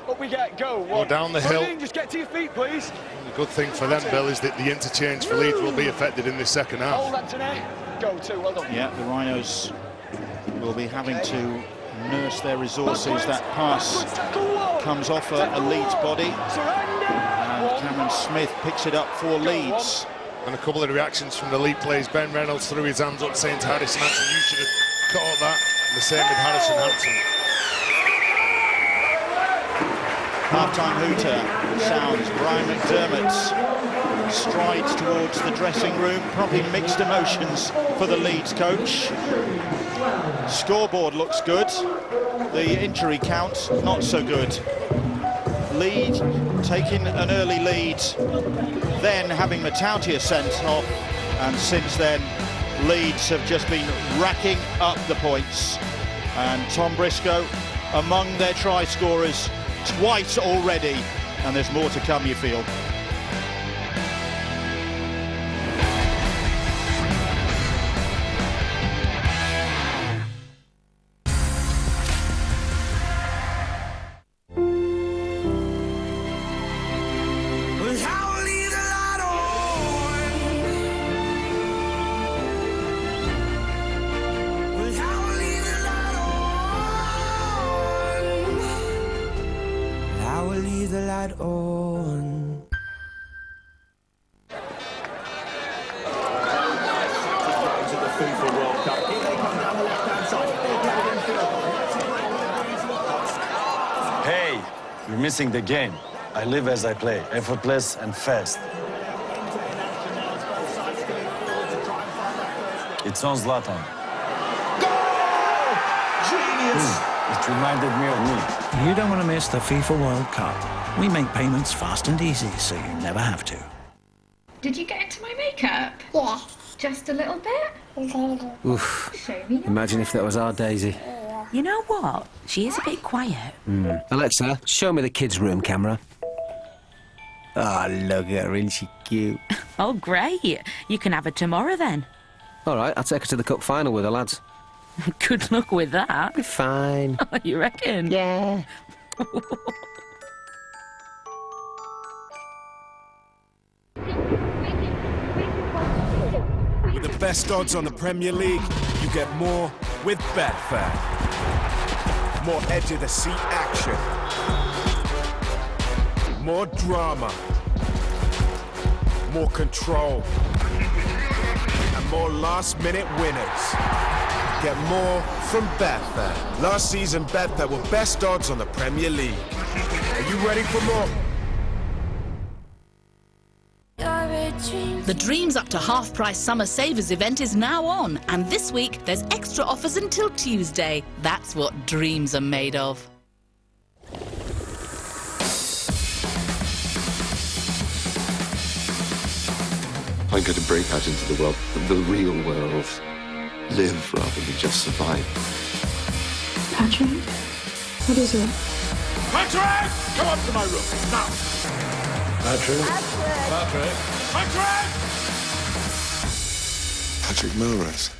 Up we get, go. Go down the hill. Just get to your feet, please. The good thing for them, Bill, is that the interchange for Leeds will be affected in this second half. Hold Anthony. Go, two, well done. Yeah, the Rhinos will be having to nurse their resources. That pass comes off a Leeds body. And Cameron Smith picks it up for Leeds. And a couple of reactions from the Leeds players. Ben Reynolds threw his hands up saying to Harrison Hansen, you should have caught that. And the same with Harrison Hansen. Half-time hooter sounds. Brian McDermott strides towards the dressing room. Probably mixed emotions for the Leeds coach. Scoreboard looks good. The injury count, not so good. Leeds taking an early lead, then having Matautia sent off, and since then Leeds have just been racking up the points. And Tom Briscoe among their try scorers twice already, and there's more to come, you feel. Hey, you're missing the game. I live as I play, effortless and fast. It's on Zlatan. Genius! It reminded me of me. You don't want to miss the FIFA World Cup. We make payments fast and easy, so you never have to. Did you get into my makeup? Yeah. Just a little bit? Oof. Show me. Imagine if that was our Daisy. You know what? She is a bit quiet. Alexa, show me the kids' room camera. Oh, look at her, isn't she cute? Oh, great. You can have her tomorrow then. All right, I'll take her to the cup final with the lads. Good luck with that. Be fine. You reckon? Yeah. With the best odds on the Premier League, you get more with Betfair. More edge-of-the-seat action. More drama. More control. And more last-minute winners. Get more from Betfair. Last season, Betfair were best odds on the Premier League. Are you ready for more? The Dreams Up to Half Price Summer Savers event is now on, and this week there's extra offers until Tuesday. That's what dreams are made of. I'm going to break out into the world, the real world. Live rather than just survive. Patrick? What is it? Patrick! Come up to my room, now! Patrick? Patrick! Patrick! Patrick Melrose.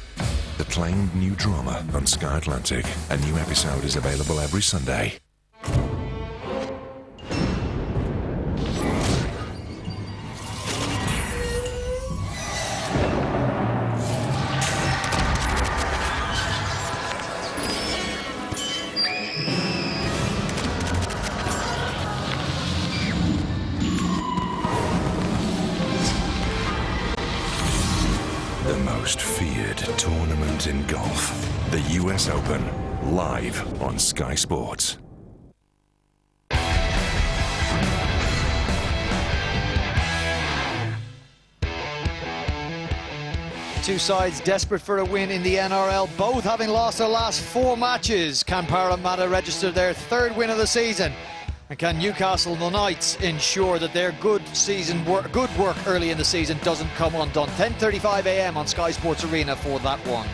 The acclaimed new drama on Sky Atlantic. A new episode is available every Sunday. The most feared tournament in golf, the US Open, live on Sky Sports. Two sides desperate for a win in the NRL, both having lost their last 4 matches. Can Parramatta register their 3rd win of the season? And can Newcastle Knights ensure that their good work early in the season doesn't come undone? 10:35 a.m. on Sky Sports Arena for that one.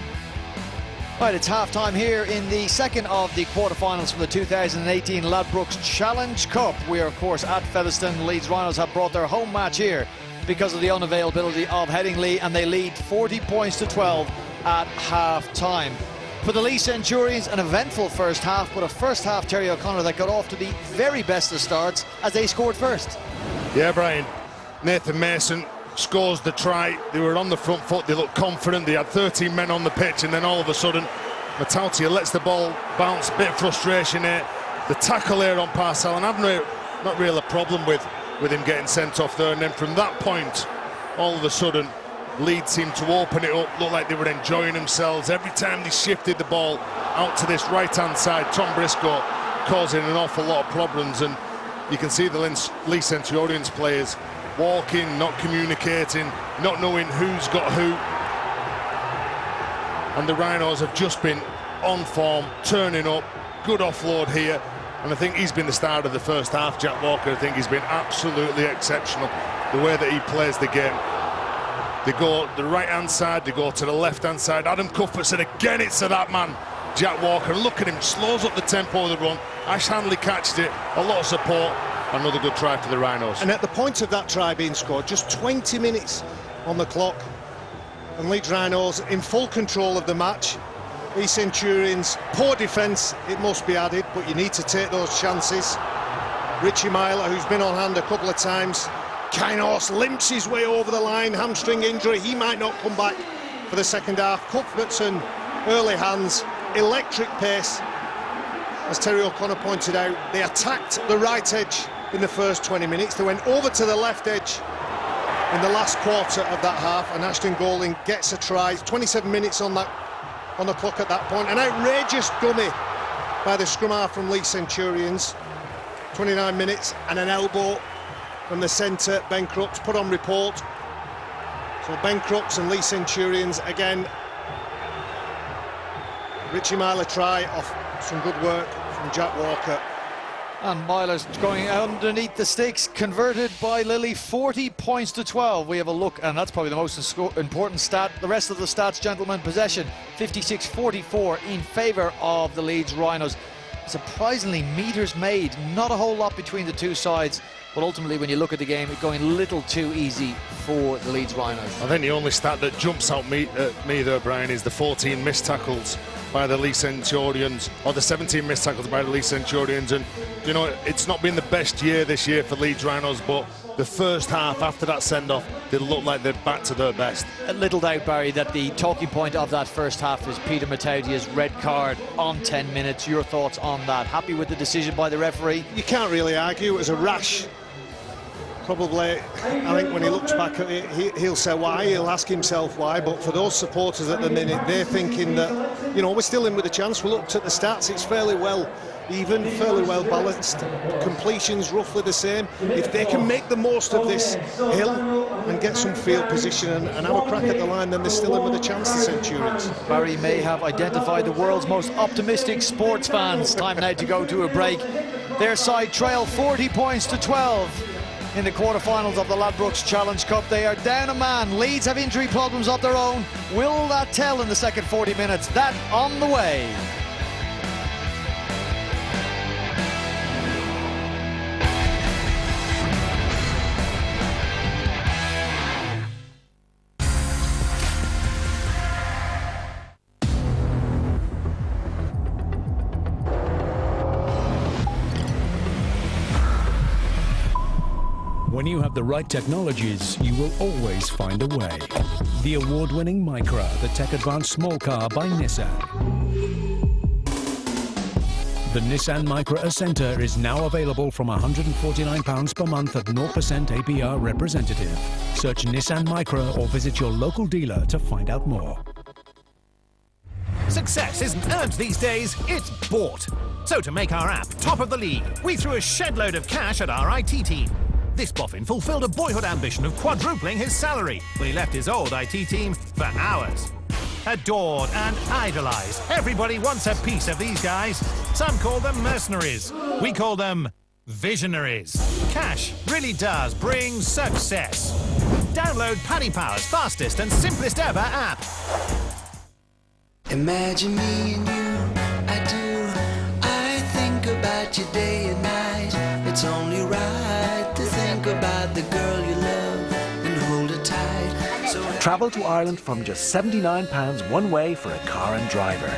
Right, it's half-time here in the second of the quarterfinals for the 2018 Ladbrokes Challenge Cup. We are, of course, at Featherstone. Leeds Rhinos have brought their home match here because of the unavailability of Headingley, and they lead 40 points to 12 at half-time. For the Leigh Centurions, an eventful first half, but a first half, Terry O'Connor, that got off to the very best of starts as they scored first. Yeah, Brian. Nathan Mason scores the try. They were on the front foot, they looked confident, they had 13 men on the pitch, and then all of a sudden, Matautia lets the ball bounce, bit of frustration here. The tackle here on Parcell, and I've not really a problem with him getting sent off there, and then from that point, all of a sudden, Leeds seemed to open it up, looked like they were enjoying themselves. Every time they shifted the ball out to this right-hand side, Tom Briscoe causing an awful lot of problems, and you can see the Leigh Centurions players walking, not communicating, not knowing who's got who. And the Rhinos have just been on form, turning up, good offload here. And I think he's been the star of the first half, Jack Walker. I think he's been absolutely exceptional, the way that he plays the game. They go the right-hand side, they go to the left-hand side. Adam Cuthbert said again, it's to that man, Jack Walker. Look at him, slows up the tempo of the run. Ash Handley catches it, a lot of support. Another good try for the Rhinos. And at the point of that try being scored, just 20 minutes on the clock, and Leeds Rhinos in full control of the match. Leigh Centurions, poor defence, it must be added, but you need to take those chances. Richie Myler, who's been on hand a couple of times. Kynhorse limps his way over the line, hamstring injury, he might not come back for the second half. Cuthbert's and early hands, electric pace. As Terry O'Connor pointed out, they attacked the right edge in the first 20 minutes. They went over to the left edge in the last quarter of that half, and Ashton Golding gets a try. 27 minutes on the clock at that point. An outrageous dummy by the scrum half from Leigh Centurions. 29 minutes and an elbow from the centre. Ben Crooks put on report. So Ben Crooks and Leigh Centurions again. Richie Myler try off some good work from Jack Walker. And Myler's going underneath the sticks, converted by Lilly, 40 points to 12. We have a look, and that's probably the most important stat. The rest of the stats, gentlemen, possession 56-44 in favour of the Leeds Rhinos. Surprisingly, meters made, not a whole lot between the two sides, but ultimately when you look at the game, it's going a little too easy for the Leeds Rhinos. I think the only stat that jumps out me there, Brian, is the 14 missed tackles by the Leigh Centurions, or the 17 missed tackles by the Leigh Centurions. And you know, it's not been the best year this year for Leeds Rhinos, but the first half after that send-off, they look like they're back to their best. Little doubt, Barry, that the talking point of that first half is Peter Matautia's red card on 10 minutes. Your thoughts on that? Happy with the decision by the referee? You can't really argue. It was a rash. Probably, I think when he looks back at it, he'll say why, he'll ask himself why, but for those supporters at the minute, they're thinking that, you know, we're still in with a chance. We looked at the stats, it's fairly well even, fairly well balanced. Completions roughly the same. If they can make the most of this hill and get some field position and have a crack at the line, then they're still in with a chance, the Centurions. Barry may have identified the world's most optimistic sports fans. Time now to go to a break. Their side trail 40 points to 12 in the quarterfinals of the Ladbrokes Challenge Cup. They are down a man. Leeds have injury problems of their own. Will that tell in the second 40 minutes? That on the way. When you have the right technologies, you will always find a way. The award-winning Micra, the tech-advanced small car by Nissan. The Nissan Micra Ascenta is now available from £149 per month at 0% APR representative. Search Nissan Micra or visit your local dealer to find out more. So Success isn't earned these days, it's bought. So to make our app top of the league, we threw a shed load of cash at our IT team. This boffin fulfilled a boyhood ambition of quadrupling his salary, but he left his old IT team for ours. Adored and idolised, everybody wants a piece of these guys. Some call them mercenaries. We call them visionaries. Cash really does bring success. Download Paddy Power's fastest and simplest ever app. Imagine me and you, I do. I think about you day and night. It's only right to think about the girl you love and hold her tight. So Travel to Ireland from just £79 one way for a car and driver.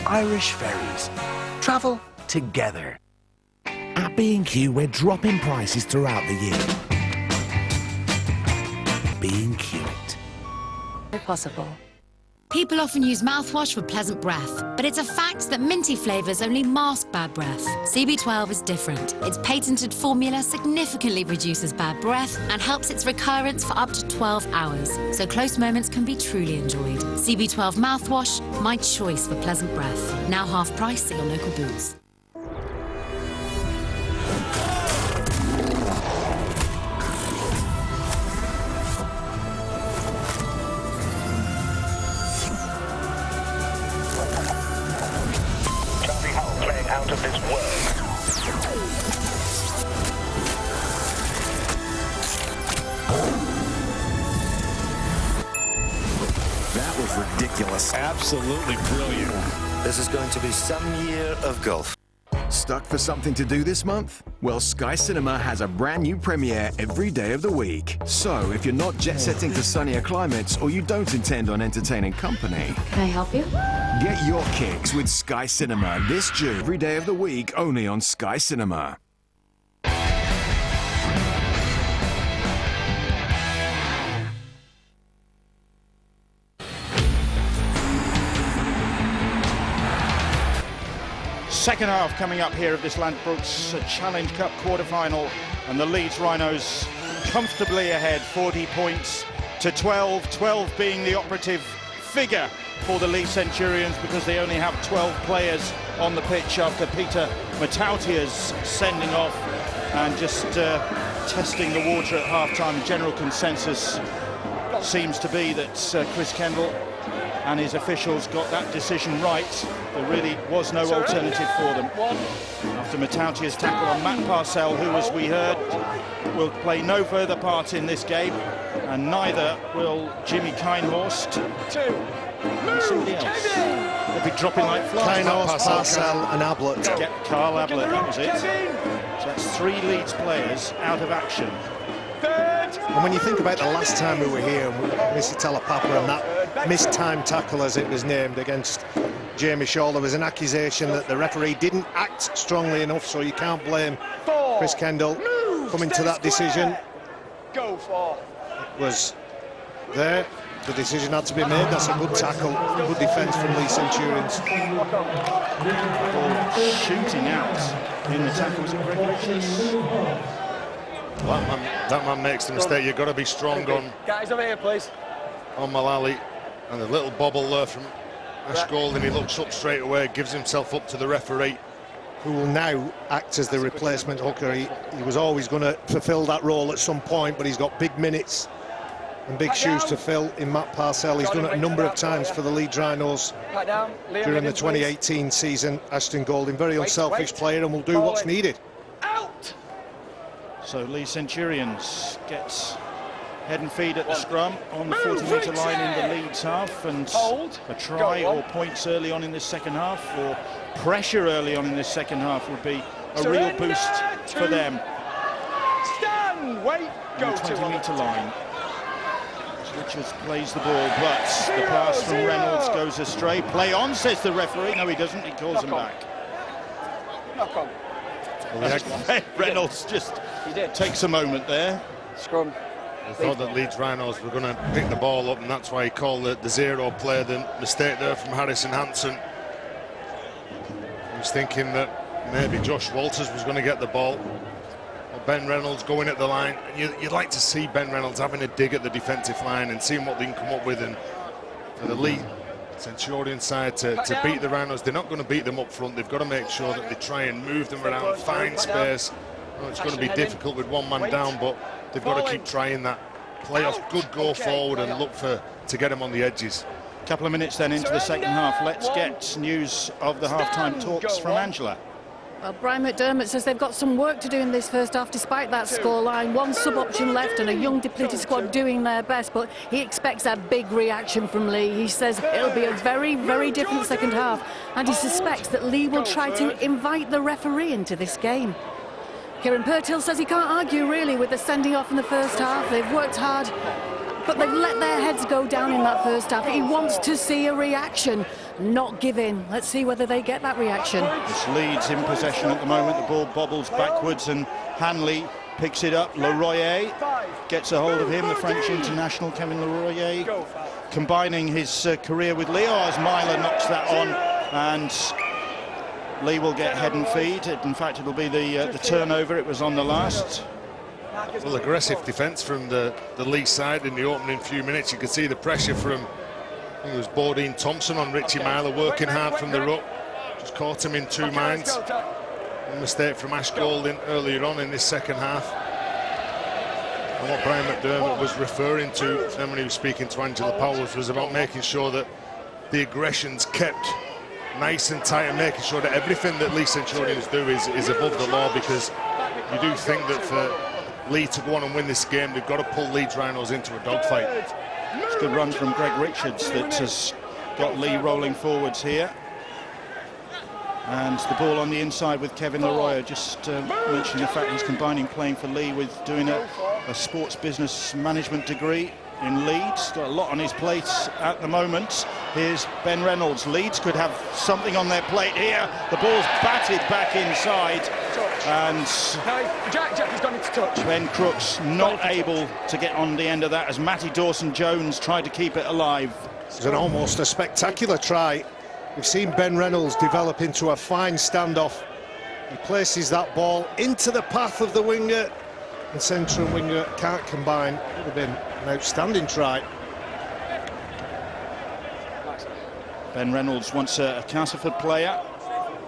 Irish Ferries. Travel together. At B&Q, we're dropping prices throughout the year. B&Q it. Possible. People often use mouthwash for pleasant breath, but it's a fact that minty flavours only mask bad breath. CB12 is different. Its patented formula significantly reduces bad breath and helps its recurrence for up to 12 hours, so close moments can be truly enjoyed. CB12 mouthwash, my choice for pleasant breath. Now half price at your local Boots. Out of this world. That was ridiculous. Absolutely brilliant. This is going to be some year of golf. Stuck for something to do this month? Well, Sky Cinema has a brand new premiere every day of the week. So, if you're not jet-setting to sunnier climates or you don't intend on entertaining company, Can I help you? get your kicks with Sky Cinema this June, every day of the week, only on Sky Cinema. Second half coming up here of this Ladbrokes Challenge Cup quarter-final, and the Leeds Rhinos comfortably ahead, 40 points to 12, 12 being the operative figure for the Leeds Centurions because they only have 12 players on the pitch after Peter Matautia's sending off and just testing the water at half-time. General consensus seems to be that Chris Kendall and his officials got that decision right. There really was no alternative for them. After Matautia's tackle on Matt Parcell, who, as we heard, will play no further part in this game, and neither will Jimmy Kinehorst and somebody else. They'll be dropping like flies. Kinehorst, Parcell and Ablett. Carl Ablett, that was it. So that's 3 Leeds players out of action. And when you think about the last time we were here, Missy Talapapa and that missed time tackle, as it was named, against Jamie Shaw, there was an accusation that the referee didn't act strongly enough, so you can't blame Chris Kendall coming to that decision. Go for. It was there. The decision had to be made. That's a good tackle, good defence from Leeds Centurions. Ball shooting out in the tackle. Was it Greg Richards? That man makes the mistake. You've got to be strong Guys, over here, please. on Mullally, and a little bobble there from Ash Golding. He looks up straight away, gives himself up to the referee, who will now act as the replacement hooker. He was always going to fulfil that role at some point, but he's got big minutes and big shoes to fill in Matt Parcell. He's done it a number of times for the Leeds Rhinos during the 2018 season. Ashton Golding, very unselfish player, and will do what's needed. So Leeds Centurions gets head and feed at the scrum on the 40-metre line in the Leeds half, and a try or points early on in this second half, or pressure early on in this second half would be a real boost for them. Stand, wait, go on the 20-metre line. Richards plays the ball, but the pass from Reynolds goes astray. Play on, says the referee. No, he doesn't. He calls him back. Knock on. Reynolds just takes a moment there. Scrum. I thought that Leeds Rhinos were going to pick the ball up, and that's why he called the zero play. The mistake there from Harrison Hansen. He was thinking that maybe Josh Walters was going to get the ball. Well, Ben Reynolds going at the line. And you'd like to see Ben Reynolds having a dig at the defensive line and seeing what they can come up with. And for the Leeds Centurion side to beat the Rhinos. They're not going to beat them up front. They've got to make sure that they try and move them around, find space. Oh, it's going to be difficult with one man down, but they've got to keep trying that. Play off good go forward and look to get them on the edges. Couple of minutes then into the second half. Let's get news of the half-time talks from Angela. Well, Brian McDermott says they've got some work to do in this first half despite that scoreline. One sub-option left and a young depleted squad doing their best, but he expects a big reaction from Leigh. He says it'll be a very, very different second half, and he suspects that Leigh will try to invite the referee into this game. Kieran Purtill says he can't argue really with the sending off in the first half. They've worked hard, but they've let their heads go down in that first half. He wants to see a reaction, not give in. Let's see whether they get that reaction. It's Leeds in possession at the moment. The ball bobbles backwards and Hanley picks it up. Leroyer gets a hold of him, the French international, Kevin Leroyer, combining his career with Leo as Myler knocks that on, and Leigh will get head and feed. In fact, it'll be the turnover. It was on the last. Well, aggressive defence from the Leigh side in the opening few minutes. You could see the pressure from, I think it was Bodine Thompson on Richie Myler, working hard from the ruck. Just caught him in two minds. A mistake from Ash Golding earlier on in this second half. And what Brian McDermott was referring to then when he was speaking to Angela Powers was about making sure that the aggression's kept nice and tight and making sure that everything that Leigh Centurions do is above the law, because you do think that for Leigh to go on and win this game, they've got to pull Leeds Rhinos into a dogfight. It's a good run from Greg Richards that has got Leigh rolling forwards here. And the ball on the inside with Kevin Leroyer, just mentioning the fact he's combining playing for Leigh with doing a sports business management degree in Leeds. Got a lot on his plate at the moment. Here's Ben Reynolds. Leeds could have something on their plate here. The ball's batted back inside, and Jack has gone into touch. Ben Crooks not able to get on the end of that as Matty Dawson-Jones tried to keep it alive. It was almost a spectacular try. We've seen Ben Reynolds develop into a fine standoff. He places that ball into the path of the winger, and centre and winger can't combine. It would have been an outstanding try. Ben Reynolds, once a Castleford player,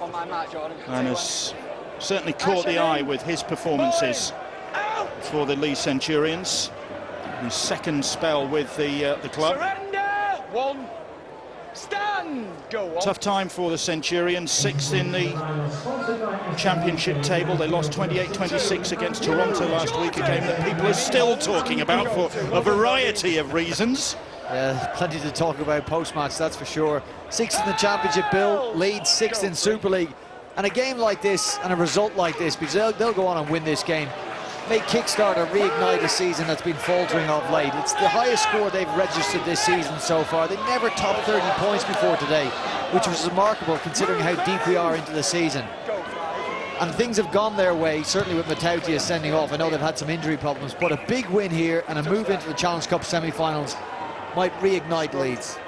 On my mark, Jordan. and has certainly caught the eye with his performances for the Leeds Centurions. His second spell with the club. Surrender! One. Stand! Go on. Tough time for the Centurions, sixth in the championship table. They lost 28-26 against Toronto last week, a game that people are still talking about for a variety of reasons. Yeah, plenty to talk about post-match, that's for sure. Sixth in the championship, Bill. Leeds sixth in Super League. And a game like this and a result like this, because they'll go on and win this game, may kickstart or reignite a season that's been faltering of late. It's the highest score they've registered this season so far. They never topped 30 points before today, which was remarkable considering how deep we are into the season. And things have gone their way, certainly with Matautia sending off. I know they've had some injury problems, but a big win here and a move into the Challenge Cup semi-finals might reignite Leeds.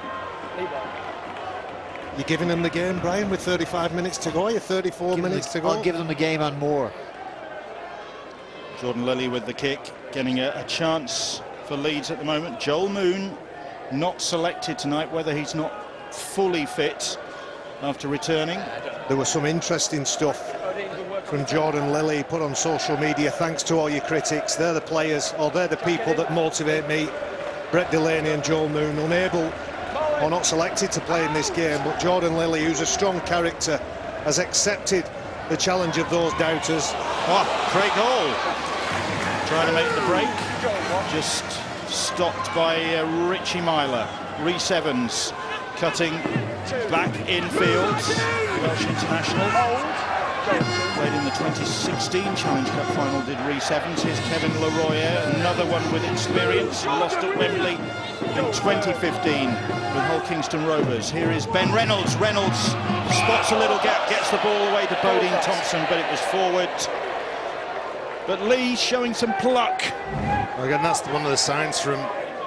You're giving them the game, Brian, with 35 minutes to go? You're 34 minutes to go? I'll give them the game and more. Jordan Lilly with the kick, getting a chance for Leeds at the moment. Joel Moon not selected tonight, whether he's not fully fit after returning. There was some interesting stuff from Jordan Lilly put on social media. Thanks to all your critics. They're the players, or they're the people that motivate me. Brett Delaney and Joel Moon unable or not selected to play in this game, but Jordan Lilly, who's a strong character, has accepted the challenge of those doubters. Oh, Craig Hall trying to make the break, just stopped by Richie Myler. Rhys Evans cutting back infield. Welsh international, played in the 2016 Challenge Cup final, did Rhys Evans. Here's Kevin Leroyer, another one with experience, lost at Wembley in 2015 with Hull Kingston Rovers. Here is Ben Reynolds. Reynolds spots a little gap, gets the ball away to Bodine Thompson, but it was forward. But Leigh showing some pluck. Again, that's one of the signs from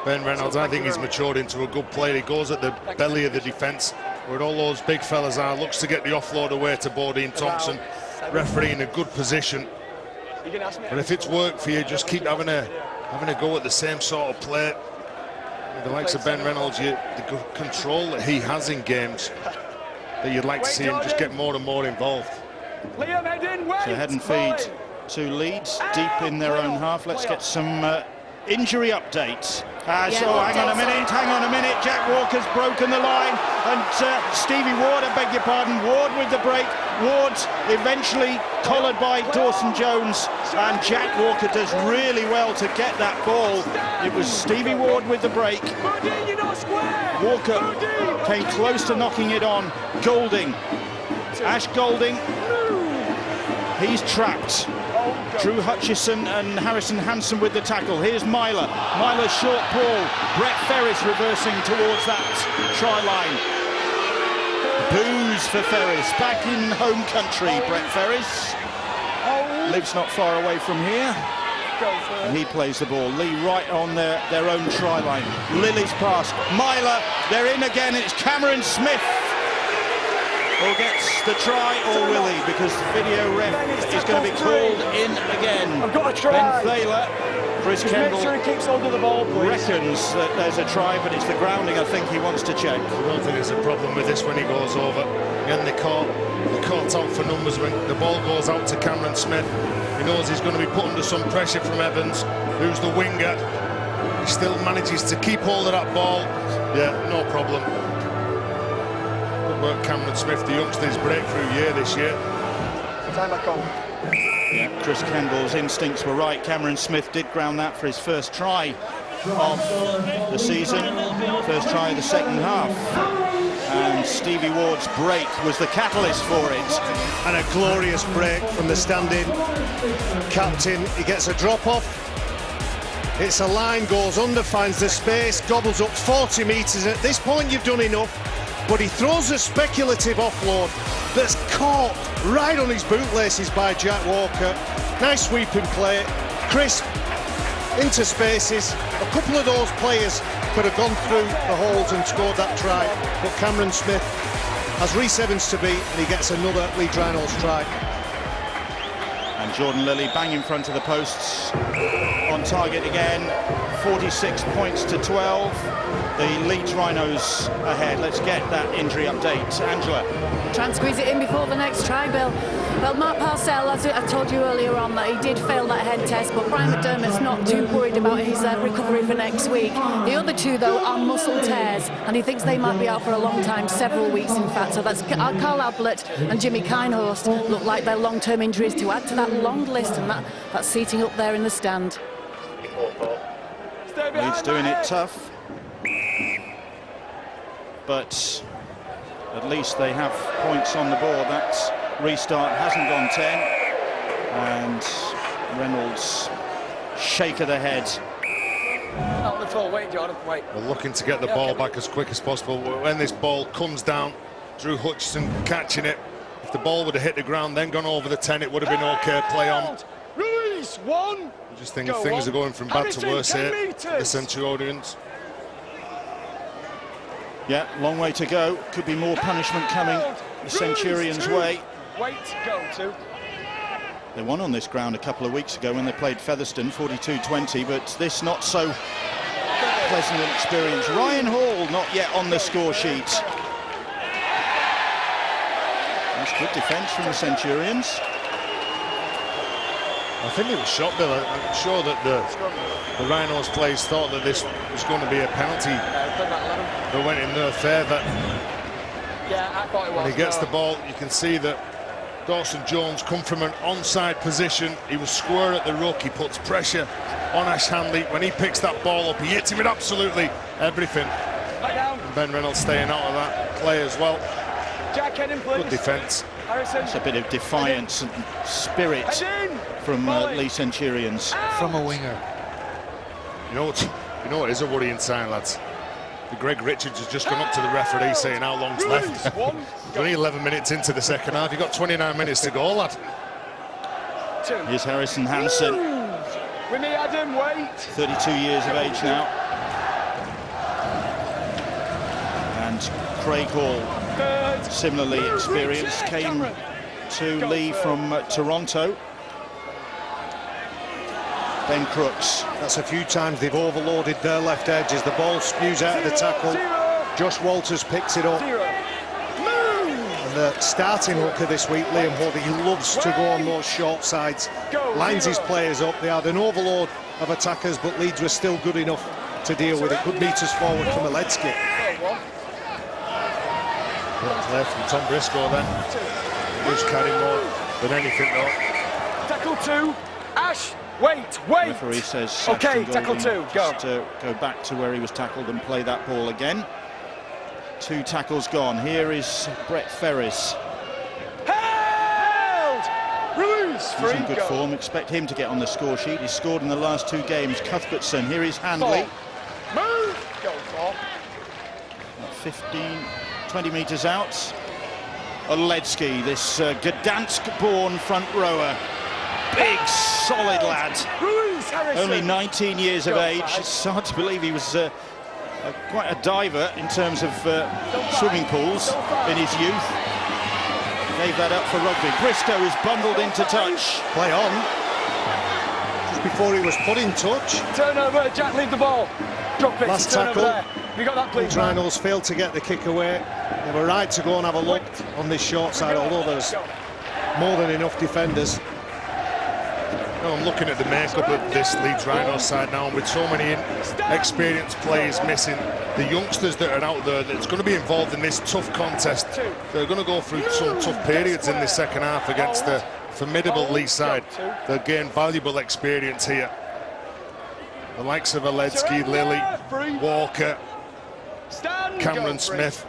Ben Reynolds. I think he's matured into a good player. He goes at the belly of the defence, where all those big fellas are, looks to get the offload away to Bodine Thompson. Referee in a good position. But if it's worked for you, just keep having a go at the same sort of play. With the likes of Ben Reynolds, the control that he has in games, that you'd like to see him just get more and more involved. So head and feed to Leeds, deep in their own half. Let's get some injury updates. Hang on a minute. Jack Walker's broken the line, and Stevie Ward, I beg your pardon, Ward with the break. Ward eventually collared by Dawson Jones, and Jack Walker does really well to get that ball. It was Stevie Ward with the break. Walker came close to knocking it on. Golding, Ash Golding, he's trapped. Drew Hutchison and Harrison Hansen with the tackle. Here's Myler. Myler's short ball. Brett Ferris reversing towards that try line. Boos for Ferris. Back in home country, Brett Ferris. Lives not far away from here. And he plays the ball. Leigh right on their own try line. Lilly's pass. Myler, they're in again. It's Cameron Smith who gets the try, or will he? Because the video ref is going to be called in again. I've got a try. Ben Thaler, Chris Kendall, make sure he keeps hold of the ball, please. Reckons that there's a try, but it's the grounding I think he wants to check. I don't think there's a problem with this when he goes over. Again, the court's out for numbers when the ball goes out to Cameron Smith. He knows he's going to be put under some pressure from Evans, who's the winger. He still manages to keep hold of that ball. Yeah, no problem. Good work, Cameron Smith, the youngster's breakthrough year this year. Time back on. Yeah, Chris Kendall's instincts were right. Cameron Smith did ground that for his first try of the season, first try of the second half. And Stevie Ward's break was the catalyst for it. And a glorious break from the standing captain. He gets a drop-off. It's a line, goes under, finds the space, gobbles up 40 metres. At this point, you've done enough. But he throws a speculative offload that's caught right on his bootlaces by Jack Walker. Nice sweeping play, crisp, into spaces. A couple of those players could have gone through the holes and scored that try, but Cameron Smith has Rhys Evans to beat, and he gets another Leeds Rhinos try. And Jordan Lilly bang in front of the posts, on target again. 46 points to 12. The Leeds Rhinos ahead. Let's get that injury update. Angela. Try and squeeze it in before the next try, Bill. Well, Mark Parcell, as I told you earlier on, that he did fail that head test, but Brian McDermott's not too worried about his recovery for next week. The other two, though, are muscle tears, and he thinks they might be out for a long time, several weeks, in fact. So that's Carl Ablett and Jimmy Kinehorst look like their long-term injuries to add to that long list, and that's seating up there in the stand. Leeds doing it tough, but at least they have points on the board. That restart hasn't gone 10, and Reynolds shake of the head. Not on the floor. Wait, Jordan, wait. We're looking to get the ball back as quick as possible. When this ball comes down, Drew Hutchison catching it. If the ball would have hit the ground, then gone over the 10, it would have been okay. Play on. Release one. I just think things are going from bad to worse here for the Centurions. Yeah, long way to go. Could be more punishment coming the Centurions' way. Wait to go to. They won on this ground a couple of weeks ago when they played Featherstone, 42-20, but this not so pleasant an experience. Ryan Hall not yet on the score sheet. That's good defence from the Centurions. I think it was shot, Bill. I'm sure that the Rhinos players thought that this was going to be a penalty. They went in their favour. Yeah, I thought it was. When he gets the ball, you can see that Dawson Jones come from an onside position. He was square at the ruck. He puts pressure on Ash Handley. When he picks that ball up, he hits him with absolutely everything. And Ben Reynolds staying out of that play as well. Jack Henning, please. Good defence. It's a bit of defiance and spirit from Leeds Centurions. From a winger. You know what is a worrying sign, lads? Greg Richards has just gone up to the referee saying how long's left. Only 11 minutes into the second half. You've got 29 minutes to go, lad. Here's Harrison Hansen. With me, Adam, wait. 32 years of age now. And Craig Hall, similarly experienced, came to Leigh from Toronto. Ben Crooks. That's a few times they've overloaded their left edge as the ball spews out of the tackle. Josh Walters picks it up. And the starting hooker this week, Liam Hood, he loves to go on those short sides. Lines his players up. They had an overload of attackers, but Leeds were still good enough to deal with it. Good meters forward from Ledsky. Play from Tom Briscoe then. He does carry more than anything though. Tackle 2. Ash, wait. Referee says okay, tackle 2, go. To go back to where he was tackled and play that ball again. 2 tackles gone. Here is Brett Ferris. Held! Release! He's in good form. Expect him to get on the score sheet. He's scored in the last 2 games. Cuthbertson. Here is Handley. Move! Go, Paul. 20 metres out. Oledsky, this Gdansk-born front rower. Big, solid lad. Only 19 years of age. It's hard to believe he was quite a diver in terms of swimming pools in his youth. Gave that up for rugby. Briscoe is bundled into touch. Play on. Just before he was put in touch. Turnover, Jack, leave the ball. Drop it. Last tackle. tackle. You got that, please? Rhinos failed to get the kick away. They were right to go and have a look on this short side, although there's more than enough defenders. No, I'm looking at the makeup of this Leeds Rhinos side now, and with so many experienced players missing, the youngsters that are out there that's going to be involved in this tough contest, they're going to go through some tough periods in this second half against the formidable Leeds side. They'll gain valuable experience here. The likes of Oledsky, Lilly, Walker, Cameron Smith.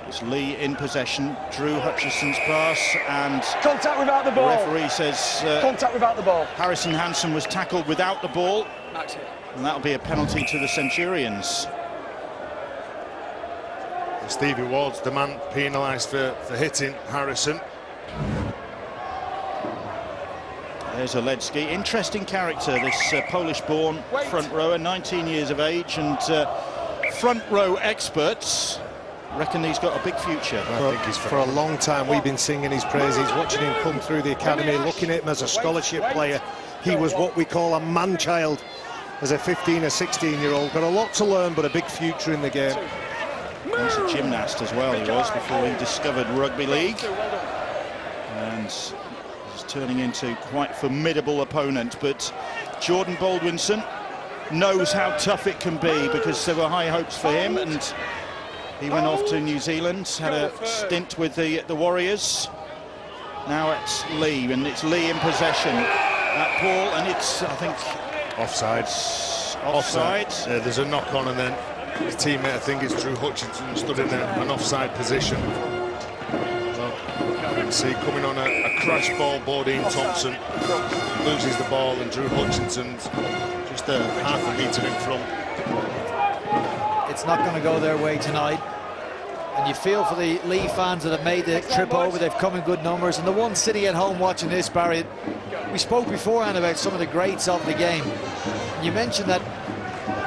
It's Leigh in possession. Drew Hutchison's pass and contact without the ball. The referee says contact without the ball. Harrison Hansen was tackled without the ball, and that'll be a penalty to the Centurions. Stevie Ward's the man penalised for hitting Harrison. There's Oledsky. Interesting character, this Polish-born front rower, 19 years of age, and front row experts reckon he's got a big future. For a long time we've been singing his praises, watching him come through the academy, looking at him as a scholarship player. He was what we call a man-child as a 15 or 16-year-old. Got a lot to learn, but a big future in the game. Once a gymnast as well he was before he discovered rugby league. And he's turning into quite formidable opponent, but Jordan Baldwinson knows how tough it can be because there were high hopes for him, and he went off to New Zealand, had a stint with the Warriors. Now it's Leigh, and it's Leigh in possession. That ball, and it's, I think, offside. Offside. Yeah, there's a knock on, and then his teammate, I think it's Drew Hutchinson, stood in an offside position. Well, you can see coming on a crash ball, Bodine Thompson loses the ball, and Drew Hutchinson's just a half a metre in front. It's not going to go their way tonight, and you feel for the Leigh fans that have made the trip over. They've come in good numbers, and the one sitting at home watching this, Barry, we spoke beforehand about some of the greats of the game. You mentioned that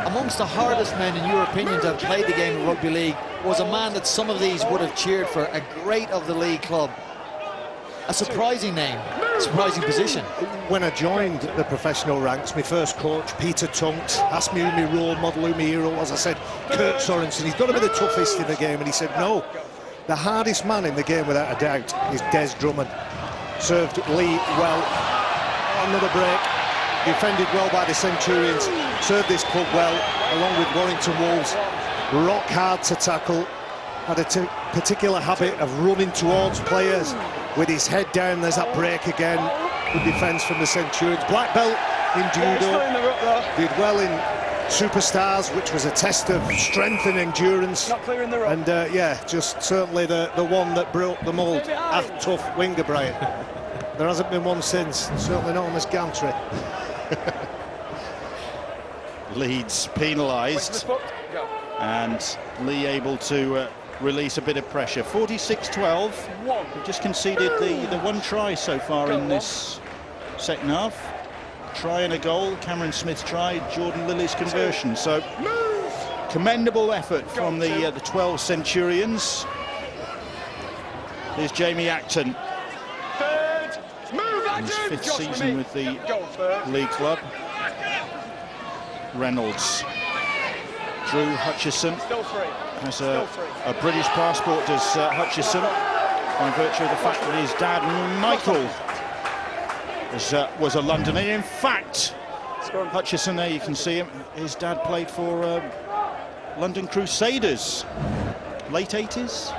amongst the hardest men, in your opinion, to have played the game of rugby league was a man that some of these would have cheered for, a great of the league club. A surprising name, surprising position. When I joined the professional ranks, my first coach, Peter Tunks, asked me who my role model, who my hero was. I said, Kurt Sorensen. He's got to be the toughest in the game. And he said, no, the hardest man in the game, without a doubt, is Des Drummond. Served Leigh well. Another break. Defended well by the Centurions. Served this club well, along with Warrington Wolves. Rock hard to tackle. Had a particular habit of running towards players with his head down. There's that break again. Good defence from the Centurions. Black belt in judo. Did well in Superstars, which was a test of strength and endurance. And yeah, just certainly the one that broke the mould. A tough winger, Brian. There hasn't been one since. Certainly not on this gantry. Leeds penalised, and Leigh able to release a bit of pressure. 46-12. We've just conceded the one try so far in this second half. Try and a goal. Cameron Smith's try, Jordan Lilly's conversion. So commendable effort from the 12 Centurions. Here's Jamie Acton. In his 5th season with the league club. Reynolds. Drew Hutchison has a British passport, does Hutchison, by virtue of the fact that his dad, Michael, was a Londoner. In fact, Hutchison, there you can see him, his dad played for London Crusaders, late 80s,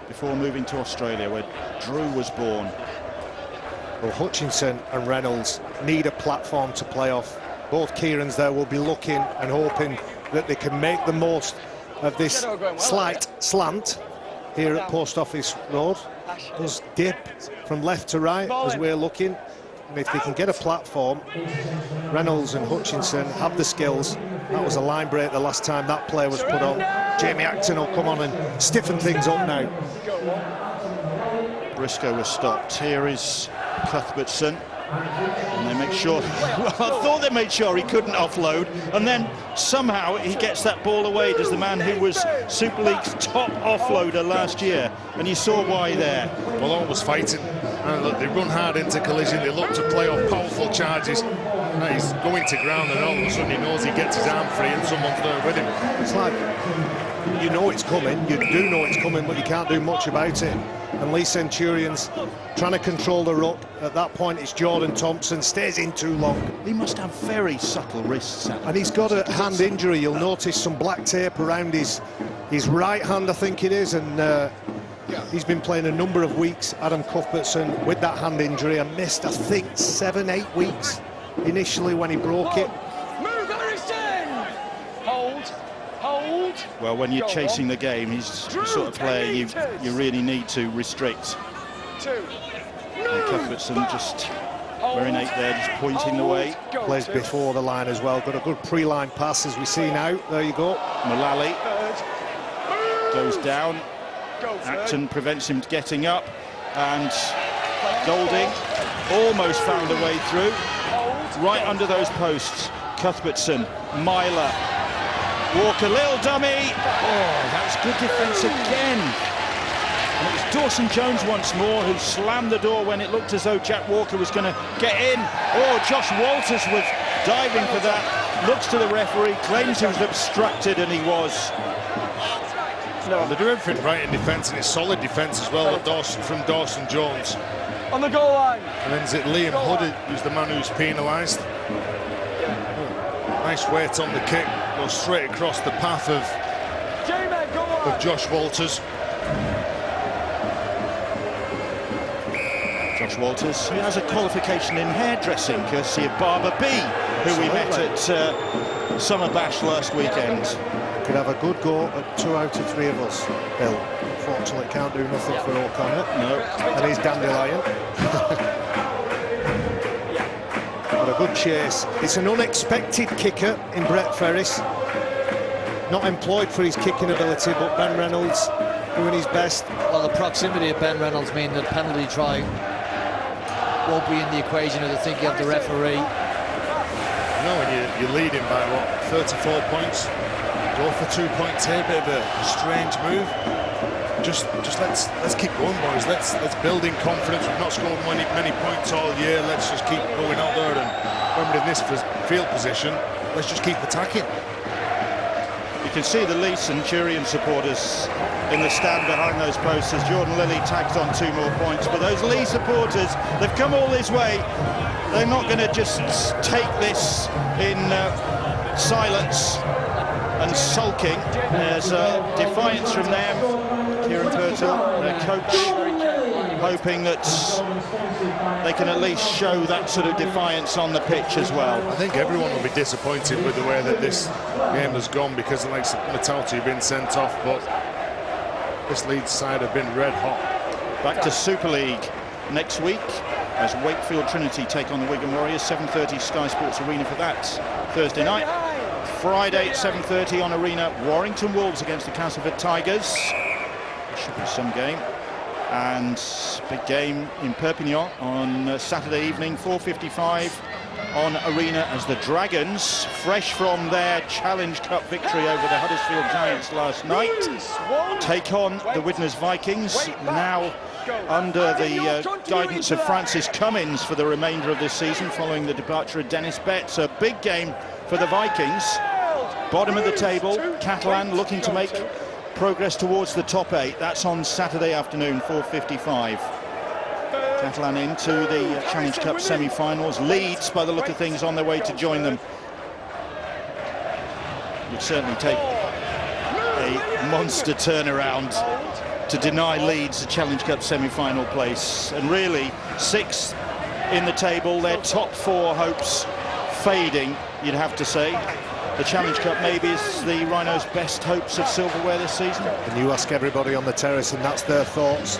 before moving to Australia, where Drew was born. Well, Hutchinson and Reynolds need a platform to play off. Both Kierans there will be looking and hoping that they can make the most of this slight slant here at Post Office Road. Does dip from left to right as we're looking. And if they can get a platform, Reynolds and Hutchinson have the skills. That was a line break the last time that player was put on. Jamie Acton will come on and stiffen things up now. Briscoe was stopped. Here is Cuthbertson. And they make sure, well, I thought they made sure he couldn't offload, and then somehow he gets that ball away, does the man who was Super League's top offloader last year, and you saw why there. Well, always fighting. Look, they run hard into collision, they look to play off powerful charges. Now he's going to ground, and all of a sudden he knows he gets his arm free and someone's there with him. It's like, you know it's coming, you do know it's coming, but you can't do much about it. And Leigh Centurions trying to control the ruck. At that point, it's Jordan Thompson, stays in too long. He must have very subtle wrists. And he's got a hand injury. You'll notice some black tape around his right hand, I think it is, and he's been playing a number of weeks, Adam Cuthbertson, with that hand injury, and missed, I think, 7-8 weeks initially when he broke it. Move, Featherstone! Hold. Well, when you're chasing the game, he's the sort of player you really need to restrict. And Cuthbertson just wearing 8 there, just pointing the way. Plays before the line as well. Got a good pre-line pass as we see now. There you go. Mullally goes down. Acton prevents him getting up, and Golding almost found a way through. Right under those posts. Cuthbertson, Myler. Walker, little dummy. Oh, that was good defence again. And it was Dawson Jones once more who slammed the door when it looked as though Jack Walker was going to get in. Oh, Josh Walters was diving for that. Looks to the referee, claims he was obstructed, and he was. No. They do everything right in defence, and it's solid defence as well from Dawson Jones. On the goal line. And then is it Liam Hood who's the man who's penalised? Nice weight on the kick, goes straight across the path of Josh Walters. Josh Walters, who has a qualification in hairdressing, courtesy of Barber B, who we met at Summer Bash last weekend. Could have a good go at 2 out of 3 of us, Bill. Unfortunately, can't do nothing for O'Connor. No. And he's Dandelion. But a good chase. It's an unexpected kicker in Brett Ferris. Not employed for his kicking ability, but Ben Reynolds doing his best. Well, the proximity of Ben Reynolds means that penalty try won't be in the equation of the thinking of the referee. No, when you're leading by, what, 34 points? Go for 2-point here, bit of a strange move. Just let's keep going, boys. Let's build in confidence. We've not scored many points all year. Let's just keep going out there, and when we're in this field position, let's just keep attacking. You can see the Leigh Centurion supporters in the stand behind those posts as Jordan Lilly tags on 2 more points. But those Leigh supporters, they've come all this way. They're not going to just take this in silence and sulking. There's defiance from them. Kieran Purtill, their coach, hoping that they can at least show that sort of defiance on the pitch as well. I think everyone will be disappointed with the way that this game has gone, because the likes of Matauti been sent off, but this Leeds side have been red hot. Back to Super League next week as Wakefield Trinity take on the Wigan Warriors. 7:30 Sky Sports Arena for that Thursday night. Friday at 7:30 on Arena, Warrington Wolves against the Castleford Tigers. Should be some game. And big game in Perpignan on Saturday evening, 4:55. on arena as the Dragons, fresh from their Challenge Cup victory over the Huddersfield Giants last night, take on the Widnes Vikings, now under the guidance of Francis Cummins for the remainder of this season following the departure of Dennis Betts. A big game for the Vikings. Bottom of the table, Catalan looking to make progress towards the top 8. That's on Saturday afternoon, 4:55. Catalan into the Challenge Cup semi-finals. Leeds, by the look of things, on their way to join them. Would certainly take a monster turnaround to deny Leeds a Challenge Cup semi-final place. And really, 6th in the table, their top 4 hopes fading, you'd have to say. The Challenge Cup maybe is the Rhinos' best hopes of silverware this season. And you ask everybody on the terrace and that's their thoughts.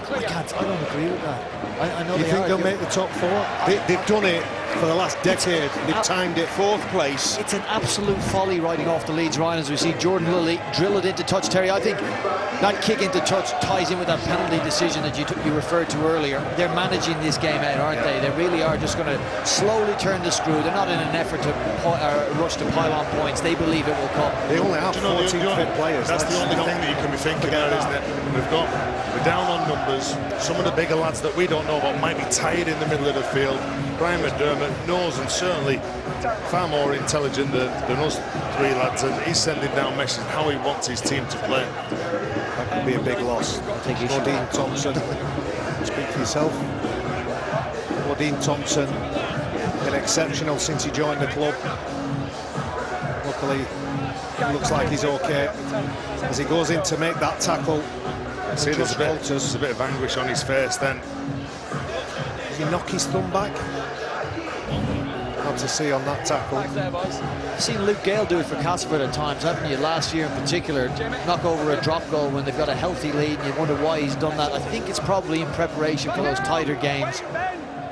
I don't agree with that. I know you think they'll make the top 4? They've done it for the last decade. They've timed it. 4th place. It's an absolute folly riding off the Leeds Rhinos. We see Jordan Lilly drill it into touch, Terry. I think that kick into touch ties in with that penalty decision that you referred to earlier. They're managing this game out, aren't they? They really are just going to slowly turn the screw. They're not in an effort to rush to pile on points. They believe it will come. They only have 14 fit players. That's the only thing that you can be thinking about, isn't it? We're down on numbers. Some of the bigger lads that we don't know about might be tired in the middle of the field. Brian McDermott knows, and certainly far more intelligent than us 3 lads, and he's sending down messages how he wants his team to play. That could be a big loss. Claudine Thompson, speak for yourself. Claudine Thompson, been exceptional since he joined the club. Luckily, it looks like he's okay as he goes in to make that tackle. See, there's a bit of anguish on his face then. Did he knock his thumb back? Hard to see on that tackle. You've seen Luke Gale do it for Castleford at times, haven't you? Last year in particular, knock over a drop goal when they've got a healthy lead, and you wonder why he's done that. I think it's probably in preparation for those tighter games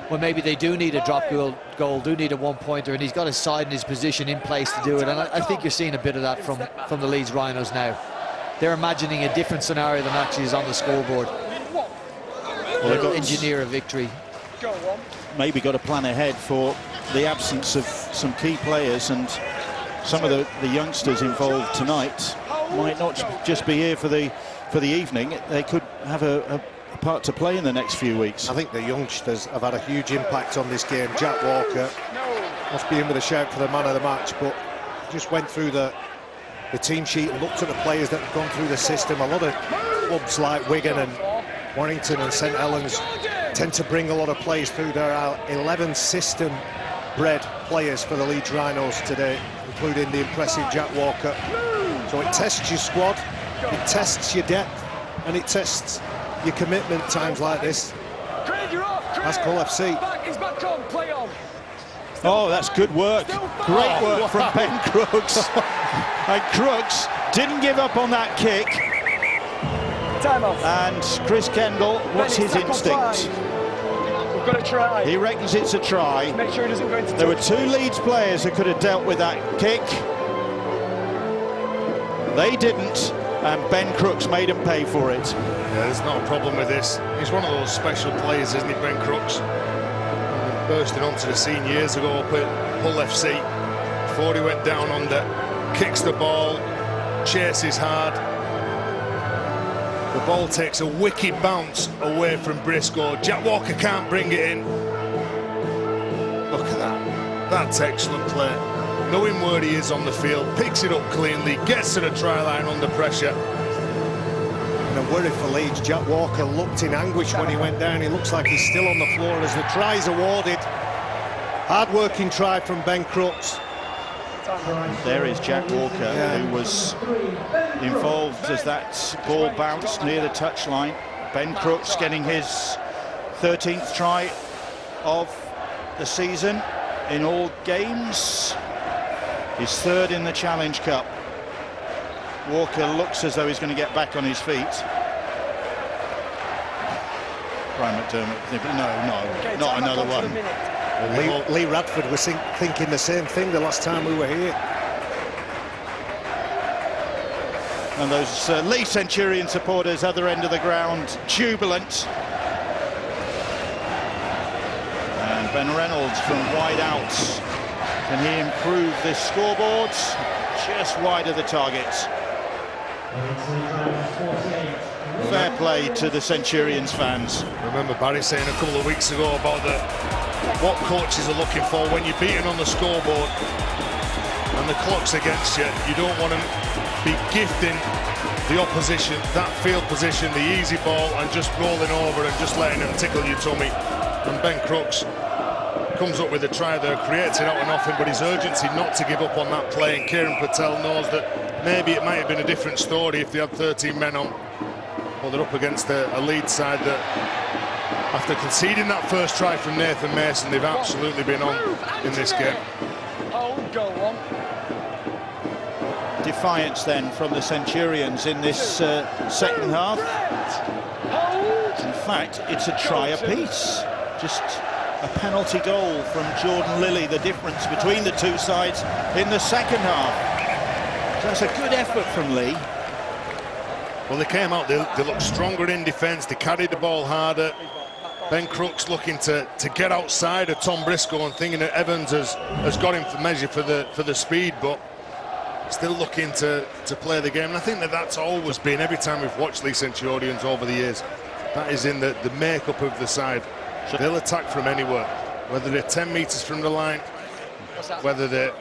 when maybe they do need a drop goal, do need a 1-pointer, and he's got his side and his position in place to do it. And I think you're seeing a bit of that from the Leeds Rhinos now. They're imagining a different scenario than actually is on the scoreboard. They've got to engineer a victory. Maybe got a plan ahead for the absence of some key players, and some of the youngsters involved tonight might not just be here for the evening. They could have a part to play in the next few weeks. I think the youngsters have had a huge impact on this game. Jack Walker must be in with a shout for the man of the match, but just went through the team sheet and looked at the players that have gone through the system. A lot of clubs like Wigan and Warrington and St Helens tend to bring a lot of players through. There are 11 system-bred players for the Leeds Rhinos today, including the impressive Jack Walker. So it tests your squad, it tests your depth, and it tests your commitment times like this. That's Hull FC. Oh, that's good work. Great work from Ben Crooks. And Crooks didn't give up on that kick. And Chris Kendall, what's his instinct? We've got to try. He reckons it's a try. Make sure he doesn't go into There were 2 Leeds players who could have dealt with that kick. They didn't, and Ben Crooks made him pay for it. Yeah, there's not a problem with this. He's one of those special players, isn't he, Ben Crooks? Bursting onto the scene years ago up at Hull FC. Before he went down under, kicks the ball, chases hard. The ball takes a wicked bounce away from Briscoe. Jack Walker can't bring it in. Look at that. That's excellent play. Knowing where he is on the field, picks it up cleanly, gets to the try line under pressure. And a worry for Leeds. Jack Walker looked in anguish when he went down. He looks like he's still on the floor as the try is awarded. Hard-working try from Ben Crooks. There is Jack Walker, who was involved as that ball bounced near the touchline. Ben Crooks getting his 13th try of the season in all games. His 3rd in the Challenge Cup. Walker looks as though he's going to get back on his feet. Brian McDermott, no, not another one. Lee Radford was thinking the same thing the last time we were here. And those Leigh Centurion supporters, other end of the ground, jubilant. And Ben Reynolds from wide out. Can he improve this scoreboard? Just wide of the target. Fair play to the Centurions fans. Remember Barry saying a couple of weeks ago about what coaches are looking for when you're beating on the scoreboard and the clock's against you. You don't want to be gifting the opposition that field position, the easy ball, and just rolling over and just letting them tickle your tummy. And Ben Crooks comes up with a try there, creates it out of nothing, but his urgency not to give up on that play, and Kieran Patel knows that maybe it might have been a different story if they had 13 men on. Well, they're up against a Leeds side that, after conceding that first try from Nathan Mason, they've absolutely been on in this game. Go on. Defiance then from the Centurions in this second half. In fact, it's a try apiece. Just a penalty goal from Jordan Lilly, the difference between the two sides in the second half. So that's a good effort from Leigh. Well, they came out, they looked stronger in defence, they carried the ball harder. Ben Crooks looking to get outside of Tom Briscoe and thinking that Evans has got him for measure for the speed, but still looking to play the game. And I think that's always been, every time we've watched Leeds Centurions over the years, that is in the makeup of the side. They'll attack from anywhere, whether they're 10 metres from the line, whether they're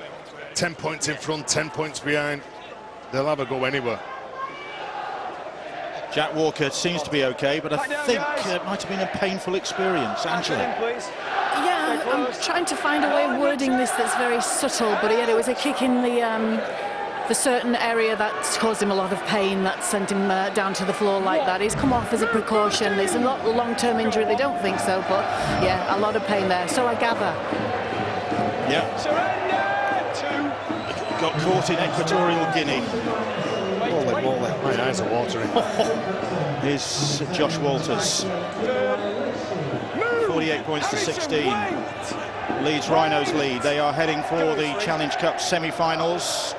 10 points in front, 10 points behind, they'll have a go anywhere. Jack Walker seems to be okay, but I think it might have been a painful experience. Angela. Yeah, I'm trying to find a way of wording this that's very subtle, but yeah, it was a kick in the certain area that's caused him a lot of pain, that sent him down to the floor like that. He's come off as a precaution. There's a long-term injury. They don't think so, but yeah, a lot of pain there. So I gather. Yeah. Got caught in Equatorial Guinea. My eyes are watering. Here's Josh Walters. 48 points to 16. Leeds Rhinos lead. They are heading for the Challenge Cup semi-finals.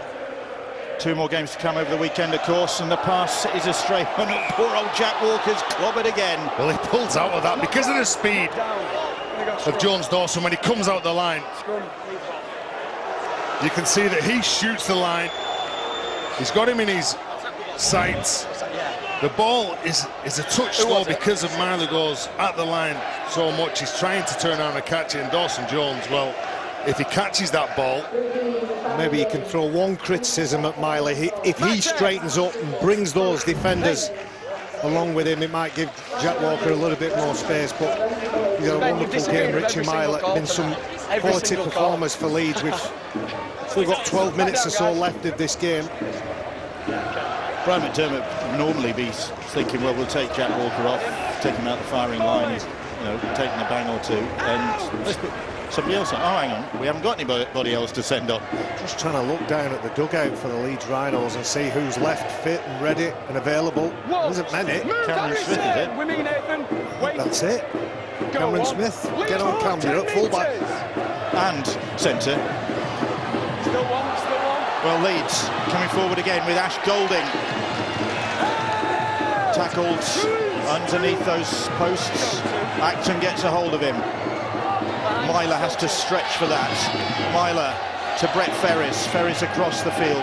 2 more games to come over the weekend, of course, and the pass is astray. Poor old Jack Walker's clobbered again. Well, he pulls out of that because of the speed of Jones Dawson when he comes out the line. You can see that he shoots the line. He's got him in his sights. The ball is a touch slow because of Miley goes at the line so much. He's trying to turn around and catch it, and Dawson Jones, well, if he catches that ball, maybe you can throw one criticism at Miley. If he straightens up and brings those defenders along with him, it might give Jack Walker a little bit more space. But he's had a wonderful game, Richie Miley. Been some quality performers for Leeds. We've got 12 minutes or so left of this game. Brian McDermott would normally be thinking, well, we'll take Jack Walker off, take him out the firing line, you know, taking a bang or two, and let's put somebody else on. Oh, hang on, we haven't got anybody else to send on. Just trying to look down at the dugout for the Leeds Rhinos and see who's left fit and ready and available. There isn't many. Cameron Smith, is it? That's it. Cameron Smith, get on Cam, you're up full-back. And centre. Still one. Well, Leeds coming forward again with Ash Golding. Tackled underneath those posts. Acton gets a hold of him. Myler has to stretch for that. Myler to Brett Ferris. Ferris across the field.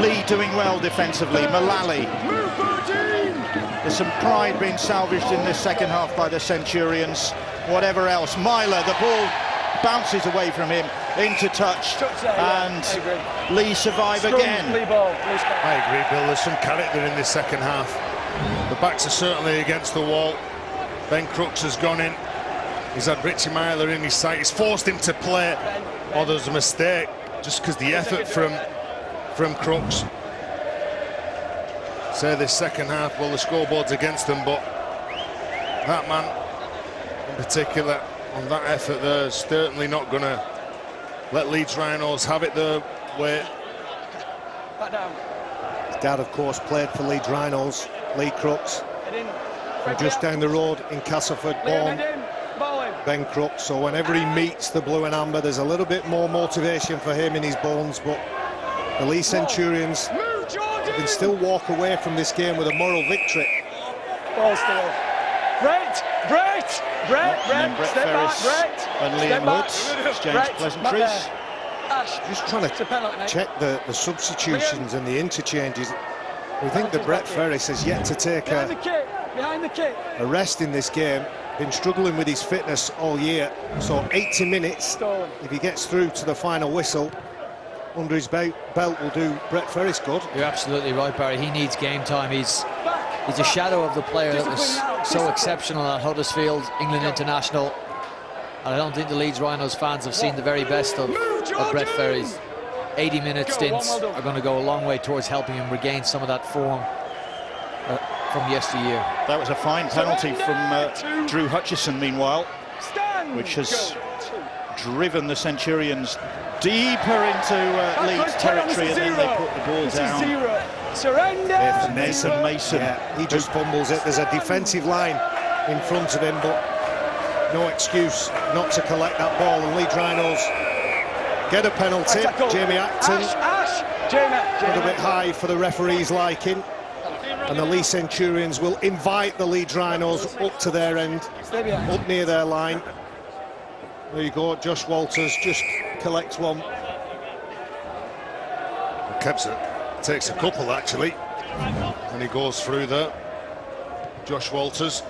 Leigh doing well defensively. Mullally. There's some pride being salvaged in this second half by the Centurions. Whatever else. Myler, the ball bounces away from him into touch, and Leigh survive again. I agree, Bill. There's some character in this second half. The backs are certainly against the wall. Ben Crooks has gone in. He's had Richie Myler in his sight. He's forced him to play. Oh, there's a mistake just because the effort from Crooks. Say this second half, well, the scoreboard's against them, but that man in particular, on that effort there, is certainly not going to let Leeds Rhinos have it their way. Back down. His dad, of course, played for Leeds Rhinos, Lee Crooks, from just down the road in Castleford, born Ben Crooks. So whenever he meets the blue and amber, there's a little bit more motivation for him in his bones. But the Leeds Centurions can still walk away from this game with a moral victory. Ball still. Brett, Brett step back, Ferris Brett. and Liam Hood exchange Brett, pleasantries. back there. Ash, Just trying it's a penalty, to mate. check the substitutions and the interchanges. We think that Brett Ferris has yet to take Behind the kick, behind the kick. a rest in this game. Been struggling with his fitness all year. So 80 minutes, if he gets through to the final whistle, under his belt will do Brett Ferris good. You're absolutely right, Barry. He needs game time. He's a shadow of the player that was so exceptional at Huddersfield, England international. And I don't think the Leeds Rhinos fans have seen the very best of Brett Ferris. 80-minute stints are going to go a long way towards helping him regain some of that form from yesteryear. That was a fine penalty from Drew Hutchison, meanwhile, which has driven the Centurions deeper into Leeds territory, and then they put the ball down. Surrender! Nathan Mason. Yeah, he just fumbles it. There's a defensive line in front of him, but no excuse not to collect that ball. And Leeds Rhinos get a penalty. Jamie Acton, a bit high for the referee's liking. And the Leeds Centurions will invite the Leeds Rhinos up to their end, up near their line. There you go, Josh Walters just collects one. Takes a couple actually, and he goes through there. Josh Walters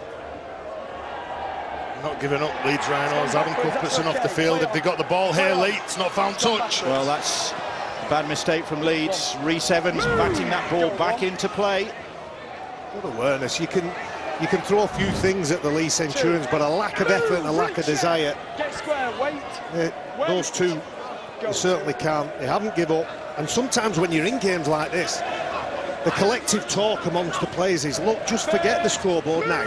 not giving up. Leeds Rhinos. Adam Cuthbertson off the field. If they got the ball here, Lee, it's not found touch. Well, that's a bad mistake from Leeds. Rhys Evans batting that ball back into play. Good awareness. You can throw a few things at the Leeds Centurions, but a lack of effort and a lack of desire. Get square, wait. Those two certainly can't. They haven't given up. And sometimes when you're in games like this, the collective talk amongst the players is, look, just forget the scoreboard now.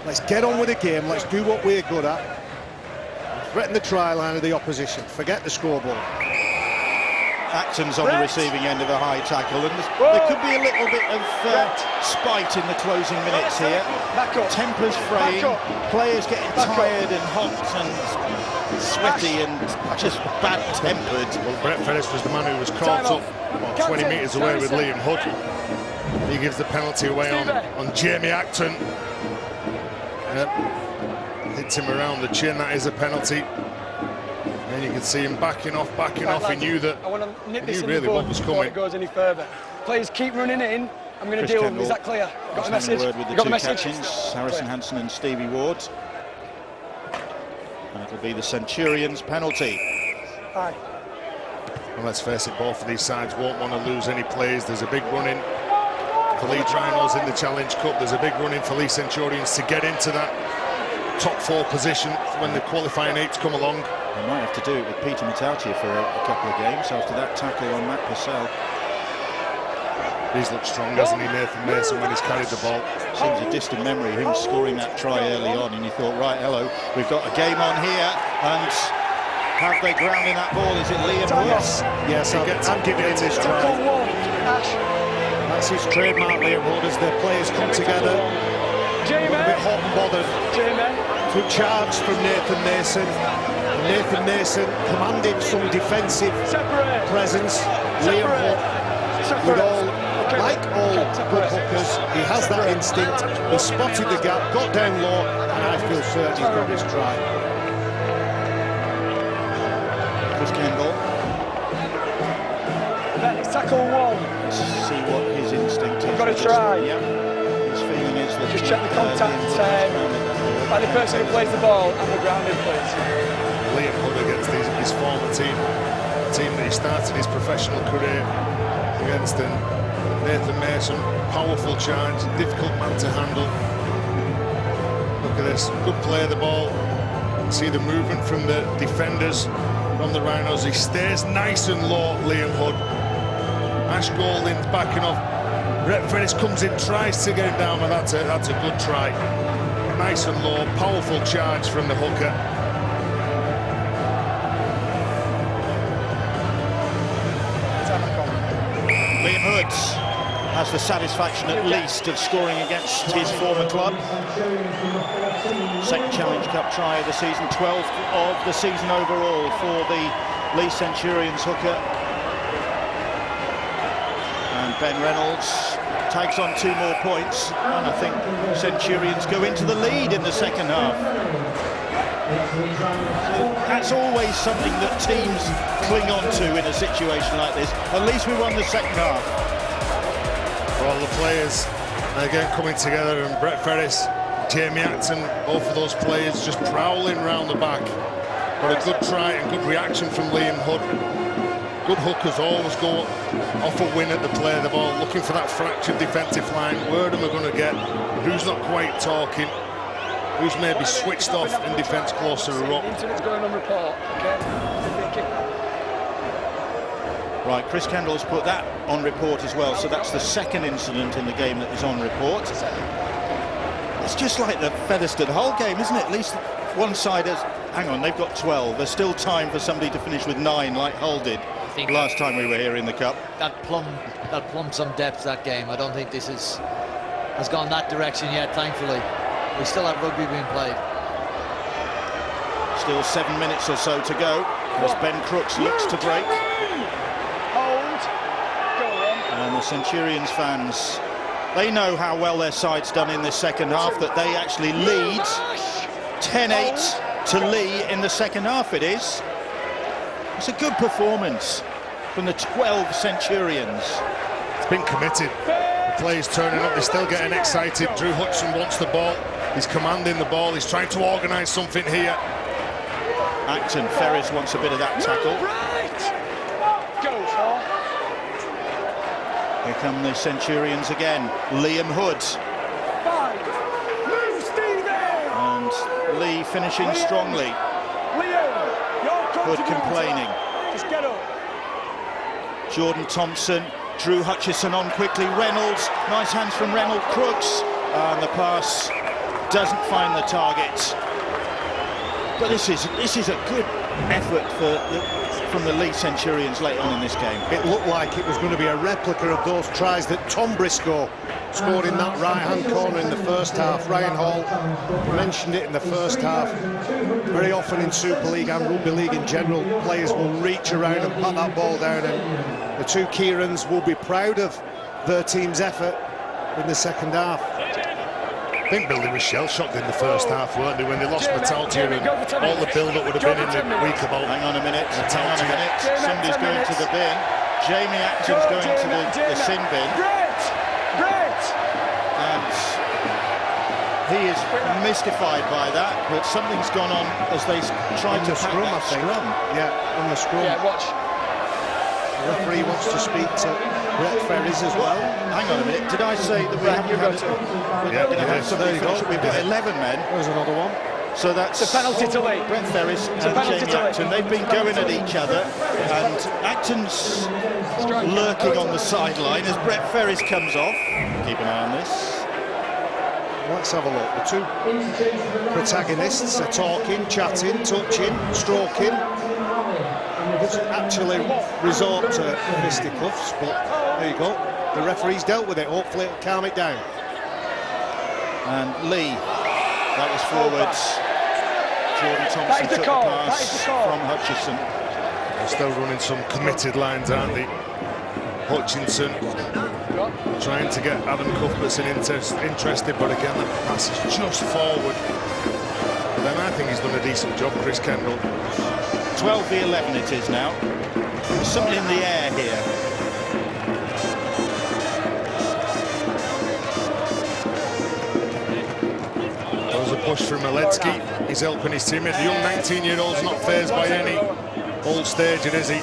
Let's get on with the game. Let's do what we're good at. Threaten the try line of the opposition. Forget the scoreboard. Acton's on the receiving end of a high tackle, and there could be a little bit of spite in the closing minutes here. Tempers fraying, players getting tired and hot and sweaty and just bad-tempered. Well, Brett Ferris was the man who was caught up about 20 metres away with Liam Hood. He gives the penalty away on Jamie Acton. Hits him around the chin. That is a penalty. And you can see him backing off. He knew that. I want to nip this in really the what was before coming. it goes any further. Players keep running in. I'm going to deal with them. Is that clear? Got the message? Word with the Got the two message? captains, Harrison Hansen and Stevie Ward. And it'll be the Centurions' penalty. Aye. Well, let's face it, both of these sides won't want to lose any plays. There's a big run-in for Leeds Rhinos in the Challenge Cup. There's a big run-in for Leeds Centurions to get into that top 4 position when the qualifying 8s come along. They might have to do it with Peter Matautier for a couple of games after that tackle on Matt Purcell. He's looked strong, hasn't he, Nathan Mason, when he's carried the ball. Seems a distant memory, him scoring that try early on, and you thought, right, hello, we've got a game on here, and have they grounding that ball? Is it Liam Hood? Yes, I'm giving him this try. That's his trademark, Liam Hood, as the players come together. A bit hot and bothered. Good charge from Nathan Mason. Nathan Mason commanding some defensive presence. Liam Hood, with like all good hookers, he has that instinct. He spotted the gap, got down low, and I feel certain he's got his try. Chris Kendall. It's tackle 1. Let's see what his instinct is. Got a try. Yep. His feeling is that just check the contact by the person who plays the ball and the grounded, please. Liam Hood against his former team, the team that he started his professional career against. Nathan Mason, powerful charge, difficult man to handle. Look at this, good play of the ball. See the movement from the defenders from the Rhinos. He stays nice and low, Liam Hood. Ash Golding's backing off. Brett Ferris comes in, tries to get him down, but that's a good try. Nice and low, powerful charge from the hooker. Liam Hood has the satisfaction at least of scoring against his former club. Second Challenge Cup try of the season, 12th of the season overall for the Leeds Centurions hooker. And Ben Reynolds tags on 2 more points, and I think Centurions go into the lead in the second half. That's always something that teams cling on to in a situation like this. At least we won the second half. Well, the players, again, coming together, and Brett Ferris, Jamie Acton, both of those players just prowling round the back. But a good try and good reaction from Liam Hood. Good hookers always go off a win at the play of the ball, looking for that fractured defensive line. Where am I going to get? Who's not quite talking? Who's maybe switched off in defence closer to rock? Internet's going on report, okay? Right, Chris Kendall's put that on report as well, so that's the second incident in the game that is on report. It's just like the Featherstone whole game, isn't it? At least one side has... Hang on, they've got 12. There's still time for somebody to finish with 9, like Hull did last time we were here in the Cup. That plumbed some depth, that game. I don't think this has gone that direction yet, thankfully. We still have rugby being played. Still 7 minutes or so to go as Ben Crooks looks to break. And the Centurions fans, they know how well their side's done in this second half, that they actually lead 10-8 to Leigh in the second half. It is. It's a good performance from the 12 Centurions. It's been committed. The players turning up, they're still getting excited. Drew Hutchison wants the ball. He's commanding the ball. He's trying to organise something here. Acton, Ferris wants a bit of that tackle. Here come the Centurions again. Liam Hood. And Leigh finishing strongly. Hood complaining. Just get up. Jordan Thompson. Drew Hutchison on quickly. Reynolds. Nice hands from Reynolds. Crooks. And the pass doesn't find the target. But this is a good effort from the Leeds Centurions late on in this game. It looked like it was going to be a replica of those tries that Tom Briscoe scored in that right-hand corner in the first half. Ryan Hall mentioned it in the first half. Very often in Super League and Rugby League in general, players will reach around and pat that ball down, and the two Kierans will be proud of their team's effort in the second half. I think Billy was shell-shocked in the first half, weren't they, when they lost Metaltia, and all the build-up would have been in the week about. Hang on a minute, somebody's going to the bin. Jamie Acton's going to the sin bin. And he is mystified by that, but something's gone on as they try to scrum, I think. Yeah, on the scrum. Yeah, watch. The referee wants to speak to Brett Ferris as well. Hang on a minute, did I say that we haven't had it? We're going to have somebody finish. We've got 11 men. There's another one. So that's a penalty to Leigh. Brett Ferris and Jamie Acton. They've been going at each other, and Acton's lurking on the sideline as Brett Ferris comes off. Keep an eye on this. Let's have a look. The two protagonists are talking, chatting, touching, stroking. Doesn't actually resort to fisticuffs, but there you go. The referee's dealt with it. Hopefully it'll calm it down. And Leigh, that was forwards. Jordan Thompson took the pass from Hutchison. They're still running some committed lines, aren't they? Hutchinson trying to get Adam Cuthbertson interested, but again the pass is just forward. But then I think he's done a decent job, Chris Kendall. 12v11 it is now. There's something in the air here. There was a push from Maletsky. He's helping his teammate. The young 19-year-old's not fazed by any old staging, is he?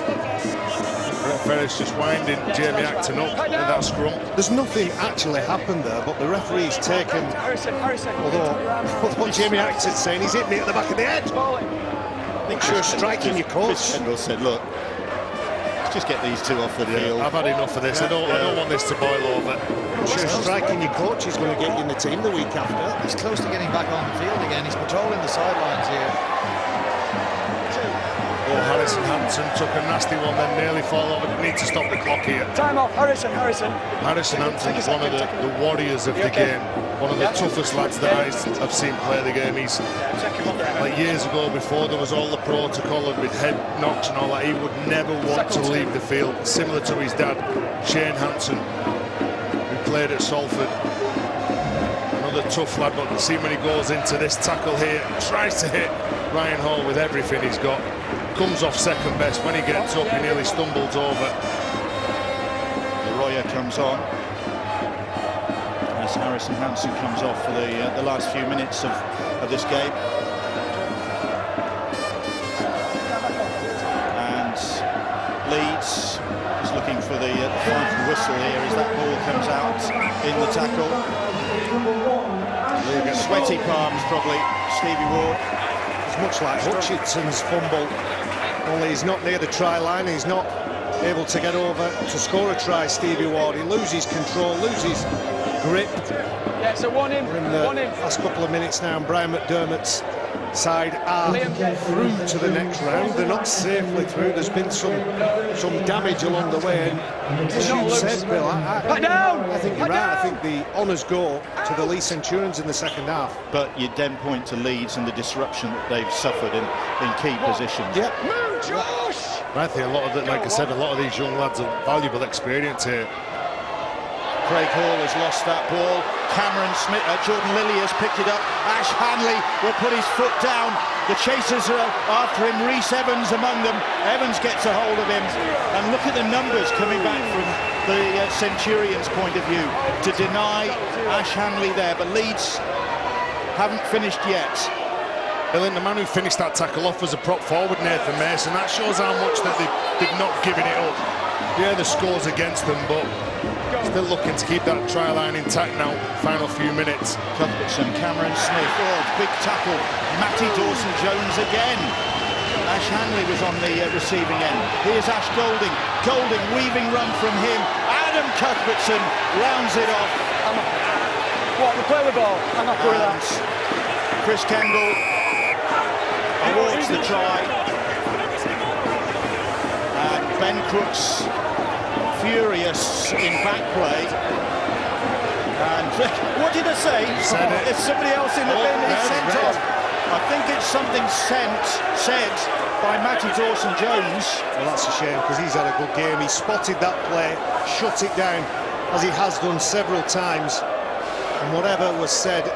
Brett Ferris just winding Jamie Acton up with that scrum. There's nothing actually happened there, but the referee's taken. Although Jamie Acton's saying he's hit me at the back of the head. Make sure striking your coach. Chris Kendall said, look, let's just get these two off the field. I've had enough of this. I don't want this to boil over. I'm sure striking your coach is going to get you in the team the week after. He's close to getting back on the field again. He's patrolling the sidelines here. Oh, Harrison Hansen took a nasty one, then nearly fall over. Need to stop the clock here. Time off, Harrison. Harrison Hansen's one of the warriors of the game. One of the toughest lads that I've seen play the game. He's like years ago, before there was all the protocol and with head knocks and all that, he would never want to leave the field. Similar to his dad, Shane Hansen, who played at Salford. Another tough lad, but see when he goes into this tackle here, tries to hit Ryan Hall with everything he's got. Comes off second best. When he gets up, he nearly stumbles over. Royer comes on as Harrison Hansen comes off for the last few minutes of this game. And Leeds is looking for the final whistle here as that ball comes out in the tackle. Sweaty palms probably, Stevie Ward. It's much like Hutchinson's fumble, only he's not near the try line. He's not able to get over to score a try, Stevie Ward. He loses control, loses grip. Yeah, so one in. We're in the last couple of minutes now, and Brian McDermott's side are through to the next round. They're not safely through. There's been some damage along the way. And as you said, Bill, I think you're right. I think the honours go to the Leeds Centurions in the second half. But you'd then point to Leeds and the disruption that they've suffered in key positions. Yeah. Move, Josh! I think a lot of like I said, a lot of these young lads are valuable experience here. Craig Hall has lost that ball. Cameron Smith, Jordan Lilly has picked it up. Ash Hanley will put his foot down. The chasers are after him. Reece Evans among them. Evans gets a hold of him. And look at the numbers coming back from the Centurions' point of view to deny Ash Hanley there. But Leeds haven't finished yet. Bill, the man who finished that tackle off was a prop forward, Nathan Mason. That shows how much that they've not given it up. Yeah, the score's against them, but still looking to keep that try line intact now. Final few minutes. Cuthbertson, Cameron Smith, big tackle. Matty Dawson-Jones again. Ash Hanley was on the receiving end. Here's Ash Golding. Golding, weaving run from him. Adam Cuthbertson rounds it off. We play the ball. I'm happy with that. Chris Kendall awards the try. And Ben Crooks furious in back play. And what did I say? There's somebody else in the bin he's sent off. I think it's something said by Matty Dawson-Jones. Well, that's a shame because he's had a good game. He spotted that play, shut it down, as he has done several times. And whatever was said,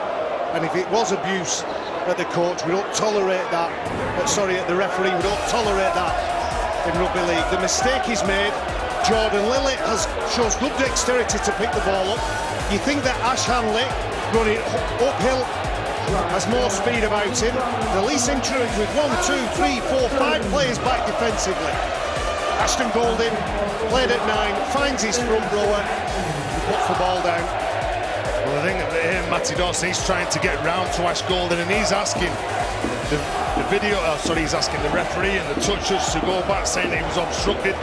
and if it was abuse at the coach, we don't tolerate that. At the referee, we don't tolerate that in rugby league. The mistake he's made. Jordan Lilly shows good dexterity to pick the ball up. You think that Ash Hanley, running uphill, has more speed about him. The Leeds Centurions with 1, 2, 3, 4, 5 players back defensively. Ashton Golding played at 9, finds his front rower, puts the ball down. Well, I think that here Matty Dawson, he's trying to get round to Ash Golding, and he's asking he's asking the referee and the touchers to go back, saying that he was obstructed.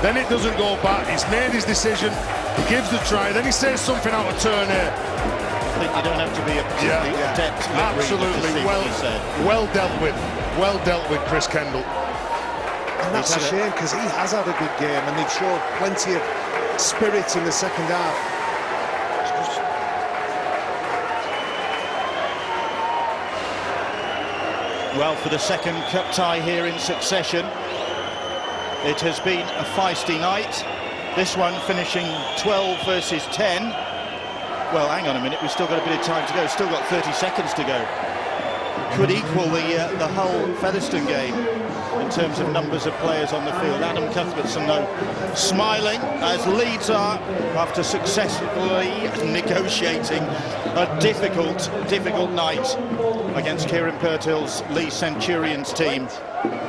Then it doesn't go back. He's made his decision. He gives the try. Then he says something out of turn here. I think you don't have to be a particularly adept. Absolutely. Well dealt with. Well dealt with, Chris Kendall. And that's a shame because he has had a good game and they've showed plenty of spirit in the second half. Well, for the second cup tie here in succession, it has been a feisty night. This one finishing 12 versus 10. Well, hang on a minute, we've still got a bit of time to go. Still got 30 seconds to go. Could equal the Hull Featherstone game in terms of numbers of players on the field. Adam Cuthbertson, though, smiling as Leeds are, after successfully negotiating a difficult night against Kieran Purtill's Leeds Centurions team.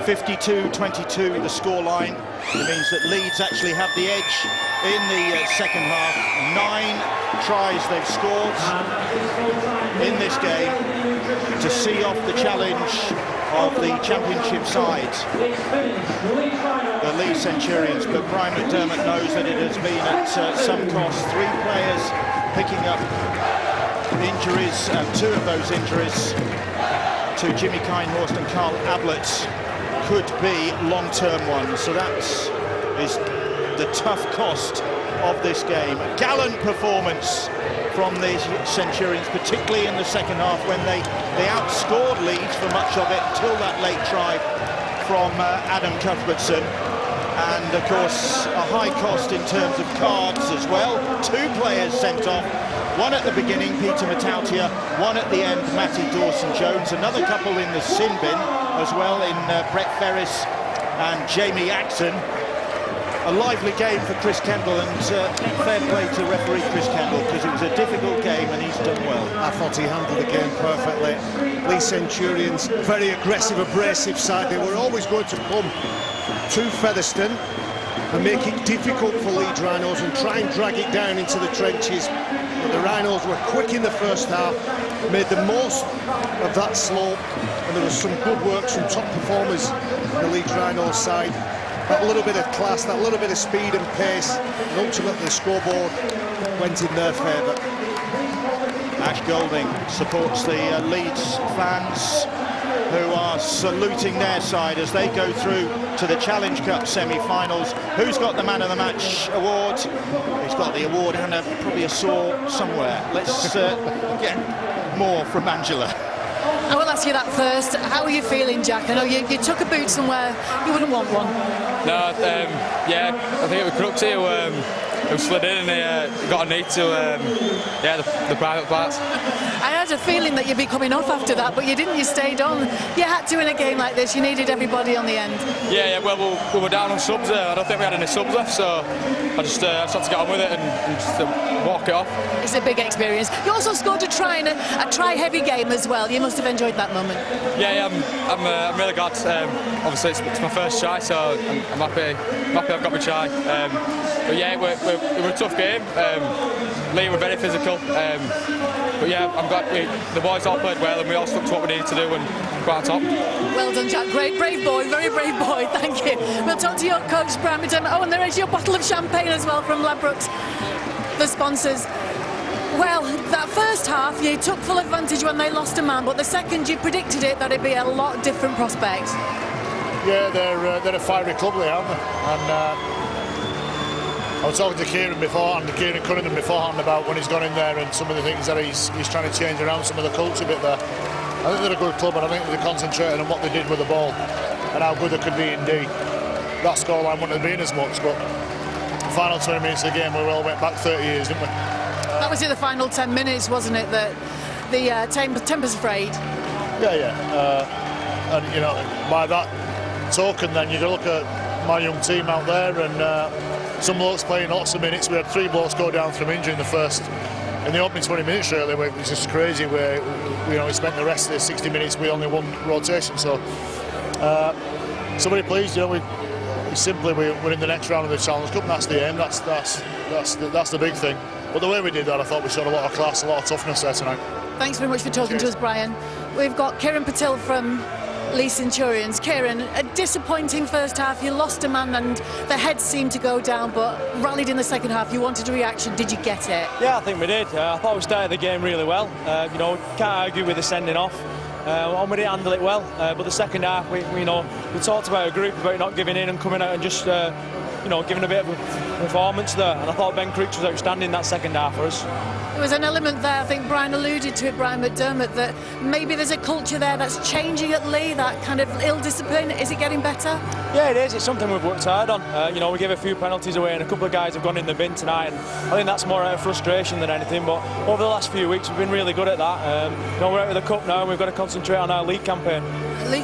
52-22 the scoreline. It means that Leeds actually have the edge in the second half. 9 tries they've scored in this game to see off the challenge of the championship side, the Leeds Centurions. But Brian McDermott knows that it has been at some cost. 3 players picking up injuries, and 2 of those injuries to Jimmy Kinehorst and Carl Ablett could be long-term ones. So that is the tough cost of this game. A gallant performance from the Centurions, particularly in the second half when they outscored Leeds for much of it until that late try from Adam Cuthbertson. And of course a high cost in terms of cards as well. 2 players sent off, one at the beginning, Peter Matautia, one at the end, Matty Dawson-Jones, another couple in the sin bin as well in Brett Ferris and Jamie Axon. A lively game for Chris Kendall, and fair play to referee Chris Kendall, because it was a difficult game and he's done well. I thought he handled the game perfectly. Leeds Centurions, very aggressive, abrasive side. They were always going to come to Featherstone and make it difficult for Leeds Rhinos and try and drag it down into the trenches. But the Rhinos were quick in the first half, made the most of that slope, and there was some good work, some top performers on the Leeds Rhinos side. That little bit of class, that little bit of speed and pace, and ultimately the scoreboard went in their favour. Ash Golding supports the Leeds fans who are saluting their side as they go through to the Challenge Cup semi-finals. Who's got the Man of the Match award? He's got the award and probably a saw somewhere. Let's get more from Angela. I will ask you that first. How are you feeling, Jack? I know you took a boot somewhere you wouldn't want one. No, yeah, I think it was Crooksy who slid in and he got a knee to the private parts. I had a feeling that you'd be coming off after that, but you didn't. You stayed on. You had to in a game like this. You needed everybody on the end. Yeah, well, we were down on subs. I don't think we had any subs left, so I just had to get on with it and just walk it off. It's a big experience. You also scored a try in a try-heavy game as well. You must have enjoyed that moment. Yeah, I'm really glad. Obviously, it's my first try, so I'm happy I've got my try. But yeah, it were a tough game. Leigh were very physical. But yeah, I'm glad the boys all played well and we all stuck to what we needed to do and quite on top. Well done, Jack. Great, brave boy, very brave boy. Thank you. We'll talk to your coach, Brian McDermott. Oh, and there is your bottle of champagne as well from Ladbrokes, the sponsors. Well, that first half, you took full advantage when they lost a man, but the second you predicted it, that it'd be a lot different prospects. Yeah, they're a fiery club, they are, and I was talking to Kieran Cunningham beforehand about when he's gone in there and some of the things that he's trying to change around, some of the culture a bit there. I think they're a good club, and I think they're concentrating on what they did with the ball and how good they could be indeed. That scoreline wouldn't have been as much, but the final 20 minutes of the game, we all went back 30 years, didn't we? That was in the final 10 minutes, wasn't it, that the temper's frayed? Yeah. And, you know, by that token, then you've got to look at my young team out there, and some blokes playing lots of minutes. We had 3 blokes go down from injury in the opening 20 minutes, really. It was just crazy where we spent the rest of the 60 minutes with only one rotation. So very pleased. We're in the next round of the Challenge Cup, and that's the aim. That's the big thing. But the way we did that, I thought we showed a lot of class, a lot of toughness there tonight. Thanks very much for talking to us, Brian. We've got Kieran Patil from Leeds Centurions. Kieran, a disappointing first half. You lost a man and the heads seemed to go down, but rallied in the second half. You wanted a reaction. Did you get it? Yeah, I think we did. I thought we started the game really well. Can't argue with the sending off. And we didn't handle it well. But the second half, we talked about a group about not giving in and coming out and just giving a bit of a performance there. And I thought Ben Creech was outstanding that second half for us. There was an element there, I think Brian alluded to it, Brian McDermott, that maybe there's a culture there that's changing at Leigh, that kind of ill discipline. Is it getting better? Yeah, it is. It's something we've worked hard on. We gave a few penalties away and a couple of guys have gone in the bin tonight, and I think that's more out of frustration than anything. But over the last few weeks, we've been really good at that. We're out of the cup now and we've got to concentrate on our league campaign.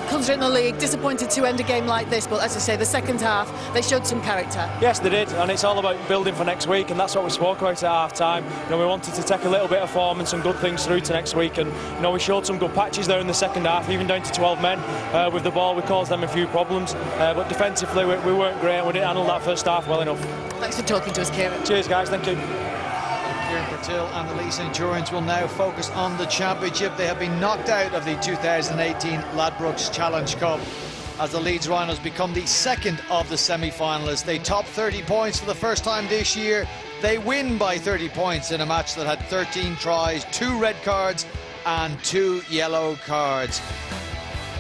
Concentrating on the league, disappointed to end a game like this, but as I say, the second half, they showed some character. Yes, they did, and it's all about building for next week, and that's what we spoke about at half-time. We wanted to take a little bit of form and some good things through to next week, and we showed some good patches there in the second half, even down to 12 men. With the ball, we caused them a few problems, but defensively, we weren't great, and we didn't handle that first half well enough. Thanks for talking to us, Kieran. Cheers, guys, thank you. Kieran Patil and the Leeds Centurions will now focus on the championship. They have been knocked out of the 2018 Ladbrokes Challenge Cup as the Leeds Rhinos become the second of the semi-finalists. They top 30 points for the first time this year. They win by 30 points in a match that had 13 tries, 2 red cards and 2 yellow cards.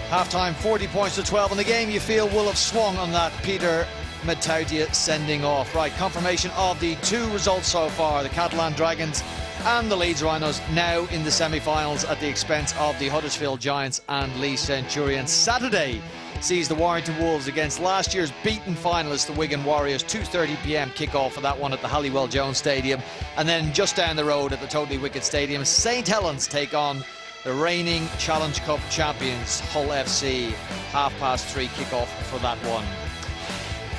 Half-time 40 points to 12 in the game you feel will have swung on that Peter Mataudia sending off. Right, confirmation of the two results so far. The Catalan Dragons and the Leeds Rhinos now in the semi-finals at the expense of the Huddersfield Giants and Leigh Centurions. Saturday sees the Warrington Wolves against last year's beaten finalists, the Wigan Warriors. 2:30 p.m. kickoff for that one at the Halliwell Jones Stadium. And then just down the road at the Totally Wicked Stadium, St Helens take on the reigning Challenge Cup champions, Hull FC. 3:30 kickoff for that one.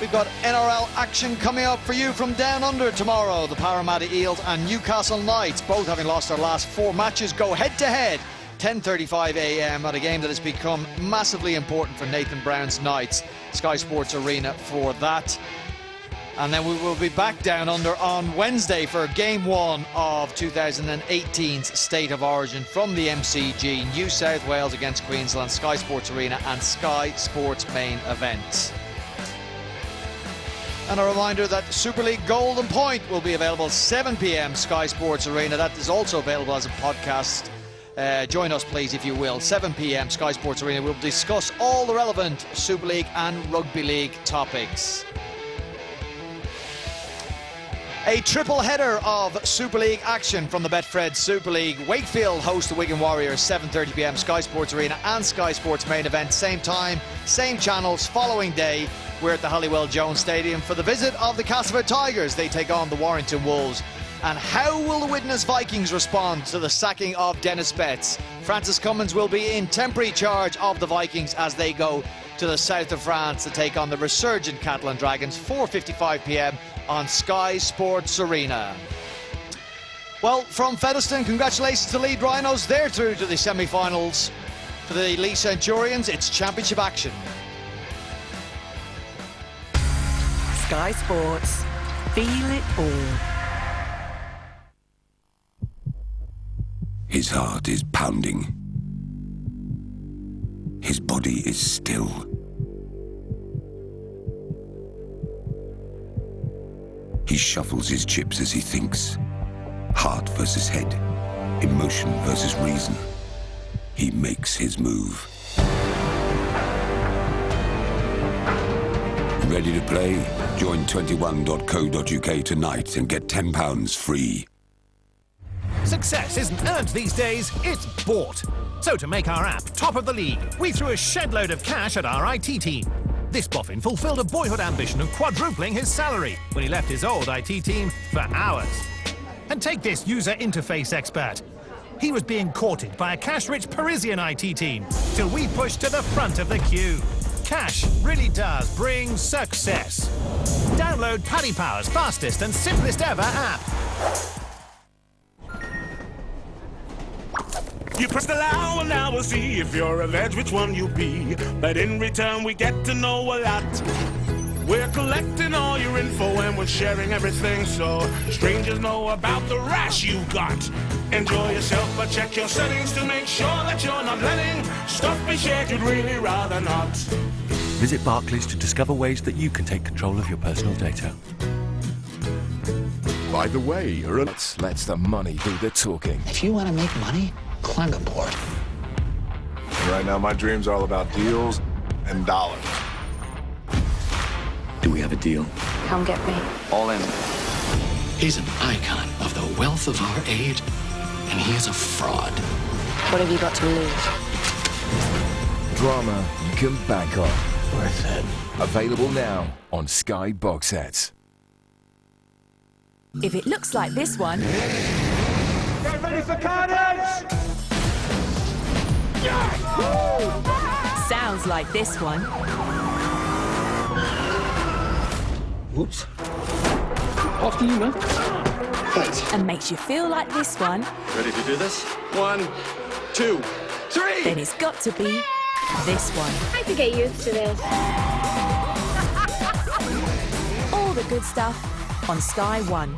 We've got NRL action coming up for you from down under tomorrow. The Parramatta Eels and Newcastle Knights, both having lost their last 4 matches, go head-to-head. 10:35 a.m. at a game that has become massively important for Nathan Brown's Knights. Sky Sports Arena for that. And then we will be back down under on Wednesday for Game 1 of 2018's State of Origin from the MCG. New South Wales against Queensland, Sky Sports Arena and Sky Sports main events. And a reminder that Super League Golden Point will be available 7 p.m. Sky Sports Arena. That is also available as a podcast. Join us, please, if you will. 7 p.m. Sky Sports Arena. We'll discuss all the relevant Super League and Rugby League topics. A triple header of Super League action from the Betfred Super League. Wakefield host the Wigan Warriors, 7:30 p.m. Sky Sports Arena and Sky Sports main event. Same time, same channels, following day. We're at the Halliwell Jones Stadium for the visit of the Castleford Tigers. They take on the Warrington Wolves. And how will the Widnes Vikings respond to the sacking of Dennis Betts? Francis Cummins will be in temporary charge of the Vikings as they go to the south of France to take on the resurgent Catalan Dragons, 4:55 p.m. on Sky Sports Arena. Well, from Featherstone, congratulations to Leeds Rhinos. They're through to the semi-finals. For the Leigh Centurions, it's championship action. Sky Sports. Feel it all. His heart is pounding. His body is still. He shuffles his chips as he thinks. Heart versus head. Emotion versus reason. He makes his move. Ready to play? Join 21.co.uk tonight and get £10 free. Success isn't earned these days, it's bought. So to make our app top of the league, we threw a shed load of cash at our IT team. This boffin fulfilled a boyhood ambition of quadrupling his salary when he left his old IT team for ours. And take this user interface expert. He was being courted by a cash-rich Parisian IT team till we pushed to the front of the queue. Cash really does bring success. Download Paddy Power's fastest and simplest ever app. You press the allow and now we'll see if you're a veg, which one you be. But in return we get to know a lot. We're collecting all your info and we're sharing everything, so strangers know about the rash you got. Enjoy yourself, but check your settings to make sure that you're not letting stuff be shared you'd really rather not. Visit Barclays to discover ways that you can take control of your personal data. By the way, let's let the money do the talking. If you want to make money, climb aboard. Right now, my dreams are all about deals and dollars. Do we have a deal? Come get me. All in. He's an icon of the wealth of our age, and he is a fraud. What have you got to lose? Drama you can bank on. Worth it. Available now on Sky Box Sets. If it looks like this one... Get ready for carnage! Sounds like this one. Whoops. After you, man. Thanks. And makes you feel like this one. Ready to do this? 1, 2, 3! Then it's got to be this one. I could get used to this. All the good stuff on Sky One.